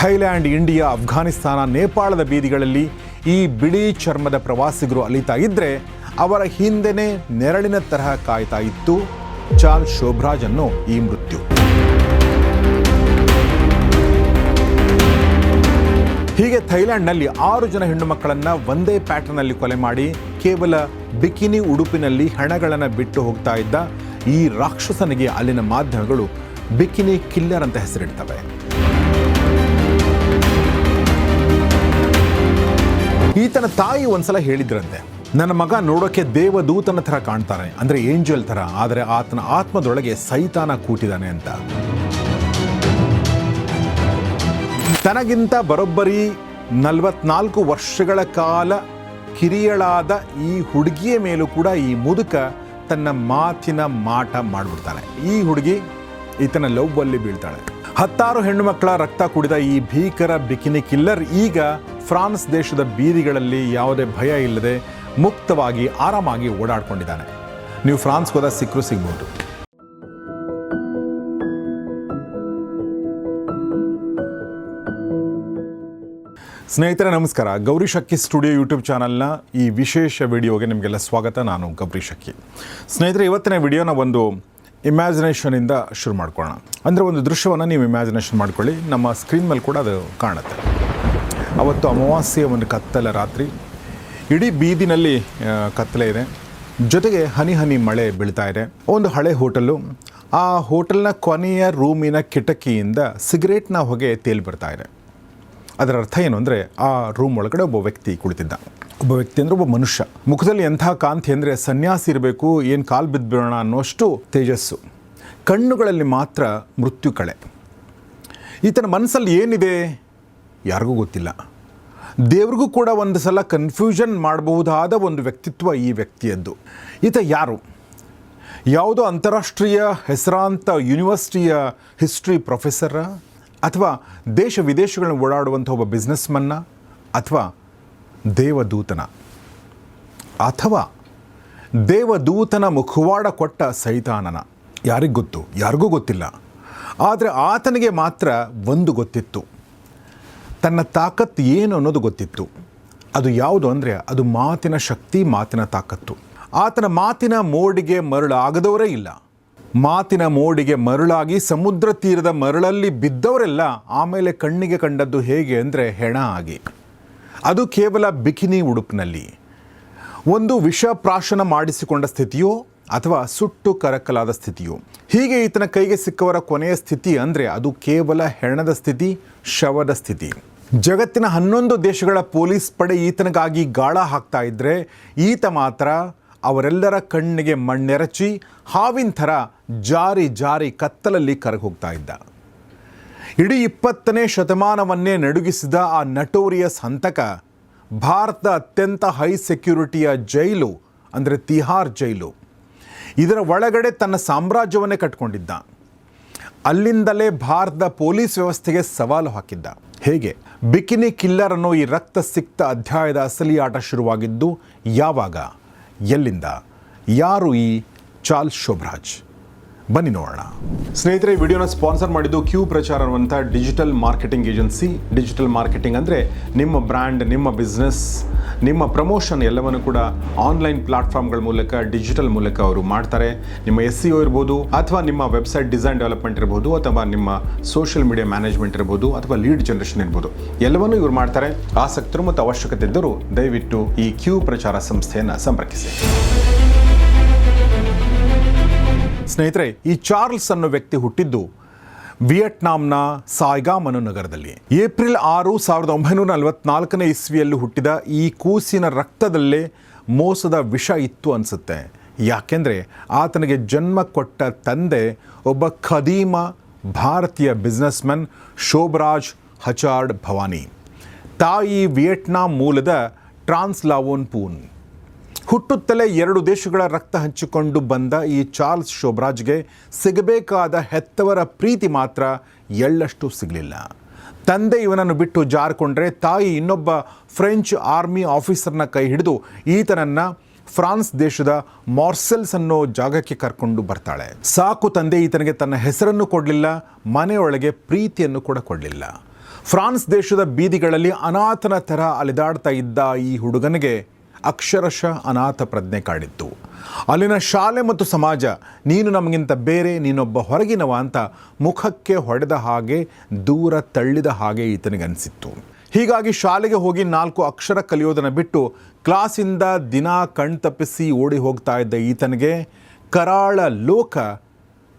Thailand, India, Afghanistan, ನೇಪಾಳದ ಬೀದಿಗಳಲ್ಲಿ ಈ ಬಿಳಿ ಚರ್ಮದ ಪ್ರವಾಸಿಗರು ಅಲಿತಾ ಇದ್ದರೆ ಅವರ ಹಿಂದೆನೇ ನೆರಳಿನ ತರಹ ಕಾಯ್ತಾ ಇತ್ತು ಚಾರ್ಲ್ಸ್ ಶೋಭರಾಜ್ ಅನ್ನೋ ಈ ಮೃತ್ಯು. ಹೀಗೆ ಥೈಲ್ಯಾಂಡ್ನಲ್ಲಿ 6 ಜನ ಹೆಣ್ಣು ಮಕ್ಕಳನ್ನು ಒಂದೇ ಪ್ಯಾಟರ್ನಲ್ಲಿ ಕೊಲೆ ಮಾಡಿ ಕೇವಲ ಬಿಕಿನಿ ಉಡುಪಿನಲ್ಲಿ ಹೆಣಗಳನ್ನು ಬಿಟ್ಟು ಹೋಗ್ತಾ ಇದ್ದ ಈ ರಾಕ್ಷಸನಿಗೆ ಅಲ್ಲಿನ ಮಾಧ್ಯಮಗಳು ಬಿಕಿನಿ ಕಿಲ್ಲರ್ ಅಂತ ಹೆಸರಿಡ್ತವೆ. ಈತನ ತಾಯಿ ಒಂದ್ಸಲ ಹೇಳಿದ್ರಂತೆ, ನನ್ನ ಮಗ ನೋಡೋಕೆ ದೇವದೂತನ ಥರ ಕಾಣ್ತಾನೆ, ಅಂದರೆ ಏಂಜಲ್ ಥರ, ಆದರೆ ಆತನ ಆತ್ಮದೊಳಗೆ ಸೈತಾನ ಕೂತಿದ್ದಾನೆ ಅಂತ. ತನಗಿಂತ ಬರೋಬ್ಬರಿ 44 ವರ್ಷಗಳ ಕಾಲ ಕಿರಿಯಳಾದ ಈ ಹುಡುಗಿಯ ಮೇಲೂ ಕೂಡ ಈ ಮುದುಕ ತನ್ನ ಮಾತಿನ ಮಾಟ ಮಾಡಿಬಿಡ್ತಾನೆ. ಈ ಹುಡುಗಿ ಈತನ ಲವ್ವಲ್ಲಿ ಬೀಳ್ತಾಳೆ. 10 ಹೆಣ್ಣು ಮಕ್ಕಳ ರಕ್ತ ಕುಡಿದ ಈ ಭೀಕರ ಬಿಕಿನಿ ಕಿಲ್ಲರ್ ಈಗ ಫ್ರಾನ್ಸ್ ದೇಶದ ಬೀದಿಗಳಲ್ಲಿ ಯಾವುದೇ ಭಯ ಇಲ್ಲದೆ ಮುಕ್ತವಾಗಿ ಆರಾಮಾಗಿ ಓಡಾಡ್ಕೊಂಡಿದ್ದಾನೆ. ನೀವು ಫ್ರಾನ್ಸ್ಗೆ ಹೋದ ಸಿಗ್ಬೋದು. ಸ್ನೇಹಿತರೆ ನಮಸ್ಕಾರ. ಗೌರಿ ಶಕ್ಕಿ ಸ್ಟುಡಿಯೋ ಯೂಟ್ಯೂಬ್ ಚಾನಲ್ನ ಈ ವಿಶೇಷ ವಿಡಿಯೋಗೆ ನಿಮಗೆಲ್ಲ ಸ್ವಾಗತ. ನಾನು ಗೌರಿ ಶಕ್ಕಿ. ಸ್ನೇಹಿತರೆ, ಇವತ್ತಿನ ವಿಡಿಯೋನ ಒಂದು ಇಮ್ಯಾಜಿನೇಷನಿಂದ ಶುರು ಮಾಡ್ಕೊಳ್ಳೋಣ. ಅಂದರೆ ಒಂದು ದೃಶ್ಯವನ್ನು ನೀವು ಇಮ್ಯಾಜಿನೇಷನ್ ಮಾಡ್ಕೊಳ್ಳಿ. ನಮ್ಮ ಸ್ಕ್ರೀನ್ ಮೇಲೆ ಕೂಡ ಅದು ಕಾಣುತ್ತೆ. ಅವತ್ತು ಅಮಾವಾಸ್ಯೆಯ ಒಂದು ಕತ್ತಲ ರಾತ್ರಿ, ಇಡೀ ಬೀದಿನಲ್ಲಿ ಕತ್ತಲೆ ಇದೆ, ಜೊತೆಗೆ ಹನಿ ಹನಿ ಮಳೆ ಬೀಳ್ತಾ ಇದೆ. ಒಂದು ಹಳೆ ಹೋಟೆಲ್ಲು, ಆ ಹೋಟೆಲ್ನ ಕೊನೆಯ ರೂಮಿನ ಕಿಟಕಿಯಿಂದ ಸಿಗರೇಟ್ನ ಹೊಗೆ ತೇಲಿ ಬರ್ತಾ ಇದೆ. ಅದರ ಅರ್ಥ ಏನು ಅಂದರೆ, ಆ ರೂಮ್ ಒಳಗಡೆ ಒಬ್ಬ ವ್ಯಕ್ತಿ ಕುಳಿತಿದ್ದ. ಒಬ್ಬ ವ್ಯಕ್ತಿ ಅಂದರೆ ಒಬ್ಬ ಮನುಷ್ಯ. ಮುಖದಲ್ಲಿ ಎಂಥ ಕಾಂತಿ ಅಂದರೆ ಸನ್ಯಾಸಿ ಇರಬೇಕು, ಏನು ಕಾಲು ಬಿದ್ದು ಬೀಳೋಣ ಅನ್ನೋಷ್ಟು ತೇಜಸ್ಸು. ಕಣ್ಣುಗಳಲ್ಲಿ ಮಾತ್ರ ಮೃತ್ಯು ಕಳೆ. ಈತನ ಮನಸ್ಸಲ್ಲಿ ಏನಿದೆ ಯಾರಿಗೂ ಗೊತ್ತಿಲ್ಲ. ದೇವ್ರಿಗೂ ಕೂಡ ಒಂದು ಸಲ ಕನ್ಫ್ಯೂಷನ್ ಮಾಡಬಹುದಾದ ಒಂದು ವ್ಯಕ್ತಿತ್ವ ಈ ವ್ಯಕ್ತಿಯದ್ದು. ಈತ ಯಾರು? ಯಾವುದೋ ಅಂತಾರಾಷ್ಟ್ರೀಯ ಹೆಸರಾಂತ ಯೂನಿವರ್ಸಿಟಿಯ ಹಿಸ್ಟ್ರಿ ಪ್ರೊಫೆಸರ, ಅಥವಾ ದೇಶ ವಿದೇಶಗಳನ್ನ ಓಡಾಡುವಂಥ ಒಬ್ಬ ಬಿಸ್ನೆಸ್ಮನ್ನ, ಅಥವಾ ದೇವದೂತನ, ಅಥವಾ ದೇವದೂತನ ಮುಖವಾಡ ಕೊಟ್ಟ ಸೈತಾನನ? ಯಾರಿಗೆ ಗೊತ್ತು? ಯಾರಿಗೂ ಗೊತ್ತಿಲ್ಲ. ಆದರೆ ಆತನಿಗೆ ಮಾತ್ರ ಒಂದು ಗೊತ್ತಿತ್ತು, ತನ್ನ ತಾಕತ್ತು ಏನು ಅನ್ನೋದು ಗೊತ್ತಿತ್ತು. ಅದು ಯಾವುದು ಅಂದರೆ, ಅದು ಮಾತಿನ ಶಕ್ತಿ, ಮಾತಿನ ತಾಕತ್ತು. ಆತನ ಮಾತಿನ ಮೋಡಿಗೆ ಮರಳಾಗದವರೇ ಇಲ್ಲ. ಮಾತಿನ ಮೋಡಿಗೆ ಮರಳಾಗಿ ಸಮುದ್ರ ತೀರದ ಮರಳಲ್ಲಿ ಬಿದ್ದವರೆಲ್ಲ ಆಮೇಲೆ ಕಣ್ಣಿಗೆ ಕಂಡದ್ದು ಹೇಗೆ ಅಂದರೆ ಹೆಣ ಆಗಿ. ಅದು ಕೇವಲ ಬಿಕಿನಿ ಉಡುಪಿನಲ್ಲಿ. ಒಂದು ವಿಷಪ್ರಾಶನ ಮಾಡಿಸಿಕೊಂಡ ಸ್ಥಿತಿಯೋ ಅಥವಾ ಸುಟ್ಟು ಕರಕಲಾದ ಸ್ಥಿತಿಯೋ. ಹೀಗೆ ಈತನ ಕೈಗೆ ಸಿಕ್ಕವರ ಕೊನೆಯ ಸ್ಥಿತಿ ಅಂದರೆ ಅದು ಕೇವಲ ಹೆಣದ ಸ್ಥಿತಿ, ಶವದ ಸ್ಥಿತಿ. ಜಗತ್ತಿನ 11 ದೇಶಗಳ ಪೊಲೀಸ್ ಪಡೆ ಈತನಿಗಾಗಿ ಗಾಳ ಹಾಕ್ತಾ ಇದ್ದರೆ ಈತ ಮಾತ್ರ ಅವರೆಲ್ಲರ ಕಣ್ಣಿಗೆ ಮಣ್ಣೆರಚಿ ಹಾವಿನ ಥರ ಜಾರಿ ಜಾರಿ ಕತ್ತಲಲ್ಲಿ ಕರಗಿ ಹೋಗ್ತಾ ಇದ್ದ. ಇಡೀ 20ನೇ ಶತಮಾನವನ್ನೇ ನಡುಗಿಸಿದ ಆ ನಟೋರಿಯಸ್ ಹಂತಕ ಭಾರತದ ಅತ್ಯಂತ ಹೈ ಸೆಕ್ಯೂರಿಟಿಯ ಜೈಲು ಅಂದರೆ ತಿಹಾರ್ ಜೈಲು, ಇದರ ಒಳಗಡೆ ತನ್ನ ಸಾಮ್ರಾಜ್ಯವನ್ನೇ ಕಟ್ಕೊಂಡಿದ್ದ. ಅಲ್ಲಿಂದಲೇ ಭಾರತದ ಪೊಲೀಸ್ ವ್ಯವಸ್ಥೆಗೆ ಸವಾಲು ಹಾಕಿದ್ದ. ಹೇಗೆ? ಬಿಕಿನಿ ಕಿಲ್ಲರ್ ಅನ್ನೋ ಈ ರಕ್ತ ಸಿಕ್ತ ಅಧ್ಯಾಯದ ಅಸಲಿ ಆಟ ಶುರುವಾಗಿದ್ದು ಯಾವಾಗ, ಎಲ್ಲಿಂದ, ಯಾರು ಈ ಚಾರ್ಲ್ಸ್ ಶೋಭರಾಜ್? ಬನ್ನಿ ನೋಡೋಣ. ಸ್ನೇಹಿತರೆ, ಈ ವಿಡಿಯೋನ ಸ್ಪಾನ್ಸರ್ ಮಾಡಿದ್ದು ಕ್ಯೂ ಪ್ರಚಾರ ಅನ್ನುವಂಥ digital marketing agency. Digital marketing ಅಂದರೆ ನಿಮ್ಮ ಬ್ರ್ಯಾಂಡ್, ನಿಮ್ಮ ಬಿಸ್ನೆಸ್, ನಿಮ್ಮ ಪ್ರಮೋಷನ್ ಎಲ್ಲವನ್ನು ಕೂಡ ಆನ್ಲೈನ್ ಪ್ಲಾಟ್ಫಾರ್ಮ್ಗಳ ಮೂಲಕ, ಡಿಜಿಟಲ್ ಮೂಲಕ ಅವರು ಮಾಡ್ತಾರೆ. ನಿಮ್ಮ SEO ಇರ್ಬೋದು, ಅಥವಾ ನಿಮ್ಮ ವೆಬ್ಸೈಟ್ ಡಿಸೈನ್ ಡೆವಲಪ್ಮೆಂಟ್ ಇರ್ಬೋದು, ಅಥವಾ ನಿಮ್ಮ ಸೋಷಿಯಲ್ ಮೀಡಿಯಾ ಮ್ಯಾನೇಜ್ಮೆಂಟ್ ಇರ್ಬೋದು, ಅಥವಾ ಲೀಡ್ ಜನರೇಷನ್ ಇರ್ಬೋದು, ಎಲ್ಲವನ್ನೂ ಇವರು ಮಾಡ್ತಾರೆ. ಆಸಕ್ತರು ಮತ್ತು ಅವಶ್ಯಕತೆ ಇದ್ದರೂ ದಯವಿಟ್ಟು ಈ ಕ್ಯೂ ಪ್ರಚಾರ ಸಂಸ್ಥೆಯನ್ನು ಸಂಪರ್ಕಿಸಿ. ಸ್ನೇಹಿತರೆ, ಈ ಚಾರ್ಲ್ಸ್ ಅನ್ನೋ ವ್ಯಕ್ತಿ ಹುಟ್ಟಿದ್ದು ವಿಯೆಟ್ನಾಂನ ಸಾಯ್ಗಾಮ್ ಅನ್ನೋ ನಗರದಲ್ಲಿ. ಏಪ್ರಿಲ್ 6, 1944ನೇ ಇಸ್ವಿಯಲ್ಲಿ ಹುಟ್ಟಿದ ಈ ಕೂಸಿನ ರಕ್ತದಲ್ಲೇ ಮೋಸದ ವಿಷ ಇತ್ತು ಅನಿಸುತ್ತೆ. ಯಾಕೆಂದರೆ ಆತನಿಗೆ ಜನ್ಮ ಕೊಟ್ಟ ತಂದೆ ಒಬ್ಬ ಖದೀಮ ಭಾರತೀಯ ಬಿಸ್ನೆಸ್ಮನ್ ಶೋಭರಾಜ್ ಹಚಾರ್ಡ್ ಭವಾನಿ. ತಾಯಿ ವಿಯೆಟ್ನಾಂ ಮೂಲದ ಟ್ರಾನ್ಸ್ ಲಾವೋನ್ ಪೂನ್. ಹುಟ್ಟುತ್ತಲೇ 2 ದೇಶಗಳ ರಕ್ತ ಹಂಚಿಕೊಂಡು ಬಂದ ಈ ಚಾರ್ಲ್ಸ್ ಶೋಭರಾಜ್ಗೆ ಸಿಗಬೇಕಾದ ಹೆತ್ತವರ ಪ್ರೀತಿ ಮಾತ್ರ ಎಳ್ಳಷ್ಟು ಸಿಗಲಿಲ್ಲ. ತಂದೆ ಇವನನ್ನು ಬಿಟ್ಟು ಜಾರಿಕೊಂಡ್ರೆ ತಾಯಿ ಇನ್ನೊಬ್ಬ ಫ್ರೆಂಚ್ ಆರ್ಮಿ ಆಫೀಸರ್ನ ಕೈ ಹಿಡಿದು ಈತನನ್ನು ಫ್ರಾನ್ಸ್ ದೇಶದ ಮಾರ್ಸೆಲ್ಸ್ ಅನ್ನೋ ಜಾಗಕ್ಕೆ ಕರ್ಕೊಂಡು ಬರ್ತಾಳೆ. ಸಾಕು ತಂದೆ ಈತನಿಗೆ ತನ್ನ ಹೆಸರನ್ನು ಕೊಡಲಿಲ್ಲ, ಮನೆಯೊಳಗೆ ಪ್ರೀತಿಯನ್ನು ಕೂಡ ಕೊಡಲಿಲ್ಲ. ಫ್ರಾನ್ಸ್ ದೇಶದ ಬೀದಿಗಳಲ್ಲಿ ಅನಾಥನ ಥರ ಅಲೆದಾಡ್ತಾ ಇದ್ದ ಈ ಹುಡುಗನಿಗೆ ಅಕ್ಷರಶಃ ಅನಾಥ ಪ್ರಜ್ಞೆ ಕಾಡಿತ್ತು. ಅಲ್ಲಿನ ಶಾಲೆ ಮತ್ತು ಸಮಾಜ ನೀನು ನಮಗಿಂತ ಬೇರೆ, ನೀನೊಬ್ಬ ಹೊರಗಿನವ ಅಂತ ಮುಖಕ್ಕೆ ಹೊಡೆದ ಹಾಗೆ, ದೂರ ತಳ್ಳಿದ ಹಾಗೆ ಈತನಿಗನ್ನಿಸಿತ್ತು. ಹೀಗಾಗಿ ಶಾಲೆಗೆ ಹೋಗಿ 4 ಅಕ್ಷರ ಕಲಿಯೋದನ್ನು ಬಿಟ್ಟು ಕ್ಲಾಸಿಂದ ದಿನ ಕಣ್ತಪ್ಪಿಸಿ ಓಡಿ ಹೋಗ್ತಾ ಇದ್ದ ಈತನಿಗೆ ಕರಾಳ ಲೋಕ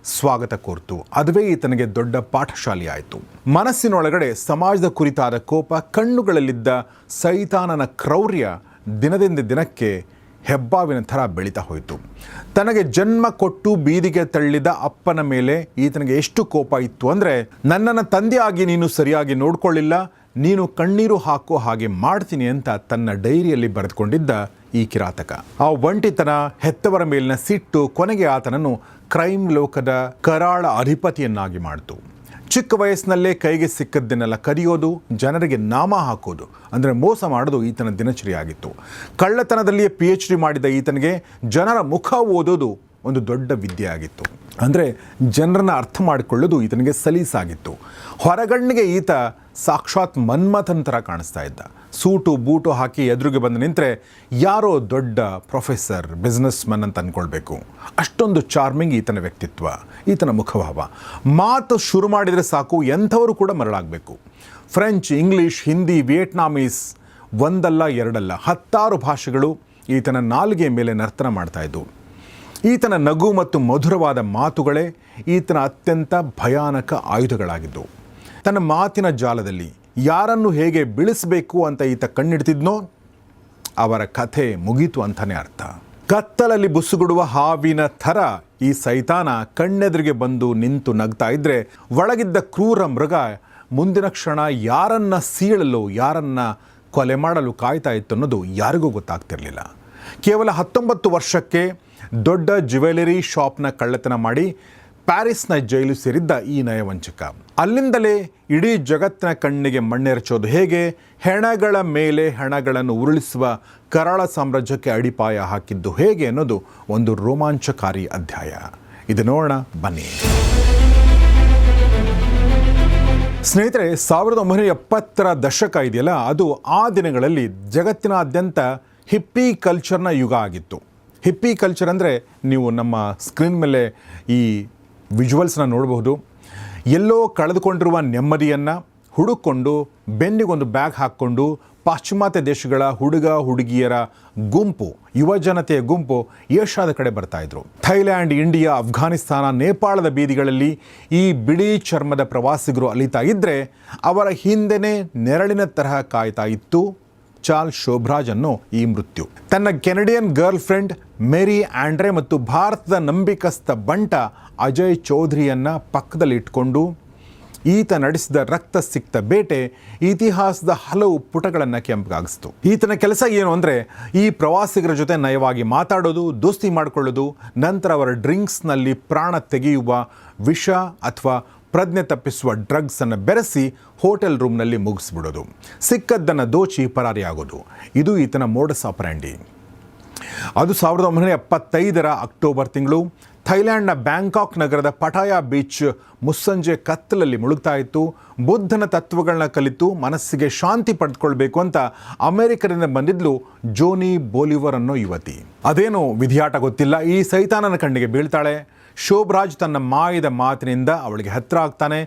ಸ್ವಾಗತ ಕೋರ್ತು. ಅದುವೇ ಈತನಿಗೆ ದೊಡ್ಡ ಪಾಠಶಾಲೆ ಆಯಿತು. ಮನಸ್ಸಿನೊಳಗಡೆ ಸಮಾಜದ ಕುರಿತಾದ ಕೋಪ, ಕಣ್ಣುಗಳಲ್ಲಿದ್ದ ಸೈತಾನನ ಕ್ರೌರ್ಯ ದಿನದಿಂದ ದಿನಕ್ಕೆ ಹೆಬ್ಬಾವಿನ ಥರ ಬೆಳೀತಾ ಹೋಯಿತು. ತನಗೆ ಜನ್ಮ ಕೊಟ್ಟು ಬೀದಿಗೆ ತಳ್ಳಿದ ಅಪ್ಪನ ಮೇಲೆ ಈತನಿಗೆ ಎಷ್ಟು ಕೋಪ ಇತ್ತು ಅಂದರೆ, ನನ್ನನ್ನು ತಂದೆಯಾಗಿ ನೀನು ಸರಿಯಾಗಿ ನೋಡ್ಕೊಳ್ಳಿಲ್ಲ, ನೀನು ಕಣ್ಣೀರು ಹಾಕೋ ಹಾಗೆ ಮಾಡ್ತೀನಿ ಅಂತ ತನ್ನ ಡೈರಿಯಲ್ಲಿ ಬರೆದುಕೊಂಡಿದ್ದ ಈ ಕಿರಾತಕ. ಆ ಒಂಟಿತನ, ಹೆತ್ತವರ ಮೇಲಿನ ಸಿಟ್ಟು ಕೊನೆಗೆ ಆತನನ್ನು ಕ್ರೈಮ್ ಲೋಕದ ಕರಾಳ ಅಧಿಪತಿಯನ್ನಾಗಿ ಮಾಡಿತು. ಚಿಕ್ಕ ವಯಸ್ಸಿನಲ್ಲೇ ಕೈಗೆ ಸಿಕ್ಕದ್ದನ್ನೆಲ್ಲ ಕದಿಯೋದು, ಜನರಿಗೆ ನಾಮ ಹಾಕೋದು ಅಂದರೆ ಮೋಸ ಮಾಡೋದು ಈತನ ದಿನಚರಿಯಾಗಿತ್ತು. ಕಳ್ಳತನದಲ್ಲಿಯೇ PhD ಮಾಡಿದ ಈತನಿಗೆ ಜನರ ಮುಖ ಓದೋದು ಒಂದು ದೊಡ್ಡ ವಿದ್ಯೆ ಆಗಿತ್ತು. ಅಂದರೆ ಜನರನ್ನು ಅರ್ಥ ಮಾಡಿಕೊಳ್ಳೋದು ಈತನಿಗೆ ಸಲೀಸಾಗಿತ್ತು. ಹೊರಗಣ್ಣಿಗೆ ಈತ ಸಾಕ್ಷಾತ್ ಮನ್ಮಥನ್ ಥರ ಕಾಣಿಸ್ತಾ ಇದ್ದ. ಸೂಟು ಬೂಟು ಹಾಕಿ ಎದುರಿಗೆ ಬಂದು ನಿಂತರೆ ಯಾರೋ ದೊಡ್ಡ ಪ್ರೊಫೆಸರ್, ಬಿಸ್ನೆಸ್ ಮನ್ ಅಂತ ಅಂದ್ಕೊಳ್ಬೇಕು. ಅಷ್ಟೊಂದು ಚಾರ್ಮಿಂಗ್ ಈತನ ವ್ಯಕ್ತಿತ್ವ, ಈತನ ಮುಖಭಾವ. ಮಾತು ಶುರು ಮಾಡಿದರೆ ಸಾಕು ಎಂಥವರು ಕೂಡ ಮರಳಾಗಬೇಕು. ಫ್ರೆಂಚ್, ಇಂಗ್ಲೀಷ್, ಹಿಂದಿ, ವಿಯೆಟ್ನಾಮೀಸ್, ಒಂದಲ್ಲ ಎರಡಲ್ಲ 10 ಭಾಷೆಗಳು ಈತನ ನಾಲಿಗೆ ಮೇಲೆ ನರ್ತನ ಮಾಡ್ತಾ ಇದ್ದವು. ಈತನ ನಗು ಮತ್ತು ಮಧುರವಾದ ಮಾತುಗಳೇ ಈತನ ಅತ್ಯಂತ ಭಯಾನಕ ಆಯುಧಗಳಾಗಿದ್ದವು. ತನ್ನ ಮಾತಿನ ಜಾಲದಲ್ಲಿ ಯಾರನ್ನು ಹೇಗೆ ಬೀಳಿಸಬೇಕು ಅಂತ ಈತ ಕಣ್ಣಿಡ್ತಿದ್ನೋ ಅವರ ಕಥೆ ಮುಗೀತು ಅಂತಾನೆ ಅರ್ಥ. ಕತ್ತಲಲ್ಲಿ ಬುಸುಗುಡುವ ಹಾವಿನ ಥರ ಈ ಸೈತಾನ ಕಣ್ಣೆದುರಿಗೆ ಬಂದು ನಿಂತು ನಗ್ತಾ ಇದ್ರೆ ಒಳಗಿದ್ದ ಕ್ರೂರ ಮೃಗ ಮುಂದಿನ ಕ್ಷಣ ಯಾರನ್ನ ಸೀಳಲು, ಯಾರನ್ನ ಕೊಲೆ ಮಾಡಲು ಕಾಯ್ತಾ ಇತ್ತು ಅನ್ನೋದು ಯಾರಿಗೂ ಗೊತ್ತಾಗ್ತಿರಲಿಲ್ಲ. ಕೇವಲ 19 ವರ್ಷಕ್ಕೆ ದೊಡ್ಡ ಜ್ಯುವೆಲರಿ ಶಾಪ್ನ ಕಳ್ಳತನ ಮಾಡಿ ಪ್ಯಾರಿಸ್ನ ಜೈಲು ಸೇರಿದ್ದ ಈ ನಯವಂಚಕ ಅಲ್ಲಿಂದಲೇ ಇಡೀ ಜಗತ್ತಿನ ಕಣ್ಣಿಗೆ ಮಣ್ಣೆರಚೋದು ಹೇಗೆ, ಹೆಣಗಳ ಮೇಲೆ ಹೆಣಗಳನ್ನು ಉರುಳಿಸುವ ಕರಾಳ ಸಾಮ್ರಾಜ್ಯಕ್ಕೆ ಅಡಿಪಾಯ ಹಾಕಿದ್ದು ಹೇಗೆ ಅನ್ನೋದು ಒಂದು ರೋಮಾಂಚಕಾರಿ ಅಧ್ಯಾಯ. ಇದು ನೋಡೋಣ ಬನ್ನಿ. ಸ್ನೇಹಿತರೆ, 1970ರ ದಶಕ ಇದೆಯಲ್ಲ, ಅದು ಆ ದಿನಗಳಲ್ಲಿ ಜಗತ್ತಿನಾದ್ಯಂತ ಹಿಪ್ಪಿ ಕಲ್ಚರ್ನ ಯುಗ ಆಗಿತ್ತು. ಹಿಪ್ಪಿ ಕಲ್ಚರ್ ಅಂದರೆ ನೀವು ನಮ್ಮ ಸ್ಕ್ರೀನ್ ಮೇಲೆ ಈ ವಿಜುವಲ್ಸ್ನ ನೋಡಬಹುದು. ಎಲ್ಲೋ ಕಳೆದುಕೊಂಡಿರುವ ನೆಮ್ಮದಿಯನ್ನು ಹುಡುಕೊಂಡು ಬೆನ್ನಿಗೊಂದು ಬ್ಯಾಗ್ ಹಾಕ್ಕೊಂಡು ಪಾಶ್ಚಿಮಾತ್ಯ ದೇಶಗಳ ಹುಡುಗ ಹುಡುಗಿಯರ ಗುಂಪು, ಯುವ ಜನತೆಯ ಗುಂಪು ಏಷ್ಯಾದ ಕಡೆ ಬರ್ತಾಯಿದ್ರು. ಥೈಲ್ಯಾಂಡ್, ಇಂಡಿಯಾ, ಅಫ್ಘಾನಿಸ್ತಾನ, ನೇಪಾಳದ ಬೀದಿಗಳಲ್ಲಿ ಈ ಬಿಳಿ ಚರ್ಮದ ಪ್ರವಾಸಿಗರು ಅಲಿತಾ ಇದ್ದರೆ ಅವರ ಹಿಂದೆನೇ ನೆರಳಿನ ತರಹ ಕಾಯ್ತಾ ಇತ್ತು ಚಾರ್ಲ್ಸ್ ಶೋಭರಾಜ್ ಅನ್ನೋ ಈ ಮೃತ್ಯು. ತನ್ನ ಕೆನಡಿಯನ್ ಗರ್ಲ್ ಫ್ರೆಂಡ್ ಮೇರಿ ಆಂಡ್ರೆ ಮತ್ತು ಭಾರತದ ನಂಬಿಕಸ್ಥ ಬಂಟ ಅಜಯ್ ಚೌಧರಿಯನ್ನ ಪಕ್ಕದಲ್ಲಿ ಇಟ್ಕೊಂಡು ಈತ ನಡೆಸಿದ ರಕ್ತ ಸಿಕ್ತ ಬೇಟೆ ಇತಿಹಾಸದ ಹಲವು ಪುಟಗಳನ್ನು ಕೆಂಪಗಾಗಿಸ್ತು. ಈತನ ಕೆಲಸ ಏನು ಅಂದರೆ, ಈ ಪ್ರವಾಸಿಗರ ಜೊತೆ ನಯವಾಗಿ ಮಾತಾಡೋದು, ದೋಸ್ತಿ ಮಾಡಿಕೊಳ್ಳೋದು, ನಂತರ ಅವರ ಡ್ರಿಂಕ್ಸ್ನಲ್ಲಿ ಪ್ರಾಣ ತೆಗೆಯುವ ವಿಷ ಅಥವಾ ಪ್ರಜ್ಞೆ ತಪ್ಪಿಸುವ ಡ್ರಗ್ಸನ್ನು ಬೆರೆಸಿ ಹೋಟೆಲ್ ರೂಮ್ನಲ್ಲಿ ಮುಗಿಸ್ಬಿಡೋದು, ಸಿಕ್ಕದ್ದನ್ನು ದೋಚಿ ಪರಾರಿಯಾಗೋದು. ಇದು ಈತನ ಮೋಡಸ್ ಆಪರೆಂಡಿ. ಅದು 1975ರ ಅಕ್ಟೋಬರ್ ತಿಂಗಳು ಥೈಲ್ಯಾಂಡ್ನ ಬ್ಯಾಂಕಾಕ್ ನಗರದ ಪಟಾಯಾ ಬೀಚ್ ಮುಸ್ಸಂಜೆ ಕತ್ತಲಲ್ಲಿ ಮುಳುಗ್ತಾ ಇತ್ತು. ಬುದ್ಧನ ತತ್ವಗಳನ್ನ ಕಲಿತು ಮನಸ್ಸಿಗೆ ಶಾಂತಿ ಪಡೆದುಕೊಳ್ಬೇಕು ಅಂತ ಅಮೆರಿಕದಿಂದ ಬಂದಿದ್ಲು ಜೋನಿ ಬೋಲಿವರ್ ಅನ್ನೋ ಯುವತಿ. ಅದೇನೋ ವಿಧಿಯಾಟ ಗೊತ್ತಿಲ್ಲ, ಈ ಸೈತಾನನ ಕಣ್ಣಿಗೆ ಬೀಳ್ತಾಳೆ. ಶೋಭರಾಜ್ ತನ್ನ ಮಾಯದ ಮಾತಿನಿಂದ ಅವಳಿಗೆ ಹತ್ತಿರ ಆಗ್ತಾನೆ.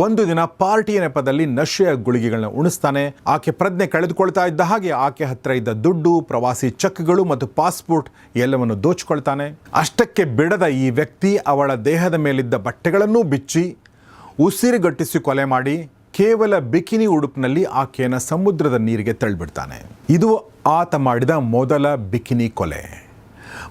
ಒಂದು ದಿನ ಪಾರ್ಟಿಯ ನೆಪದಲ್ಲಿ ನಶೆಯ ಗುಳಿಗೆಗಳನ್ನ ಉಣಿಸ್ತಾನೆ. ಆಕೆ ಪ್ರಜ್ಞೆ ಕಳೆದುಕೊಳ್ತಾ ಇದ್ದ ಹಾಗೆ ಆಕೆ ಹತ್ತಿರ ಇದ್ದ ದುಡ್ಡು, ಪ್ರವಾಸಿ ಚೆಕ್ಗಳು ಮತ್ತು ಪಾಸ್ಪೋರ್ಟ್ ಎಲ್ಲವನ್ನು ದೋಚಿಕೊಳ್ತಾನೆ. ಅಷ್ಟಕ್ಕೆ ಬಿಡದ ಈ ವ್ಯಕ್ತಿ ಅವಳ ದೇಹದ ಮೇಲಿದ್ದ ಬಟ್ಟೆಗಳನ್ನೂ ಬಿಚ್ಚಿ ಉಸಿರುಗಟ್ಟಿಸಿ ಕೊಲೆ ಮಾಡಿ ಕೇವಲ ಬಿಕಿನಿ ಉಡುಪಿನಲ್ಲಿ ಆಕೆಯನ್ನು ಸಮುದ್ರದ ನೀರಿಗೆ ತಳ್ಳಿಬಿಡ್ತಾನೆ. ಇದು ಆತ ಮಾಡಿದ ಮೊದಲ ಬಿಕಿನಿ ಕೊಲೆ.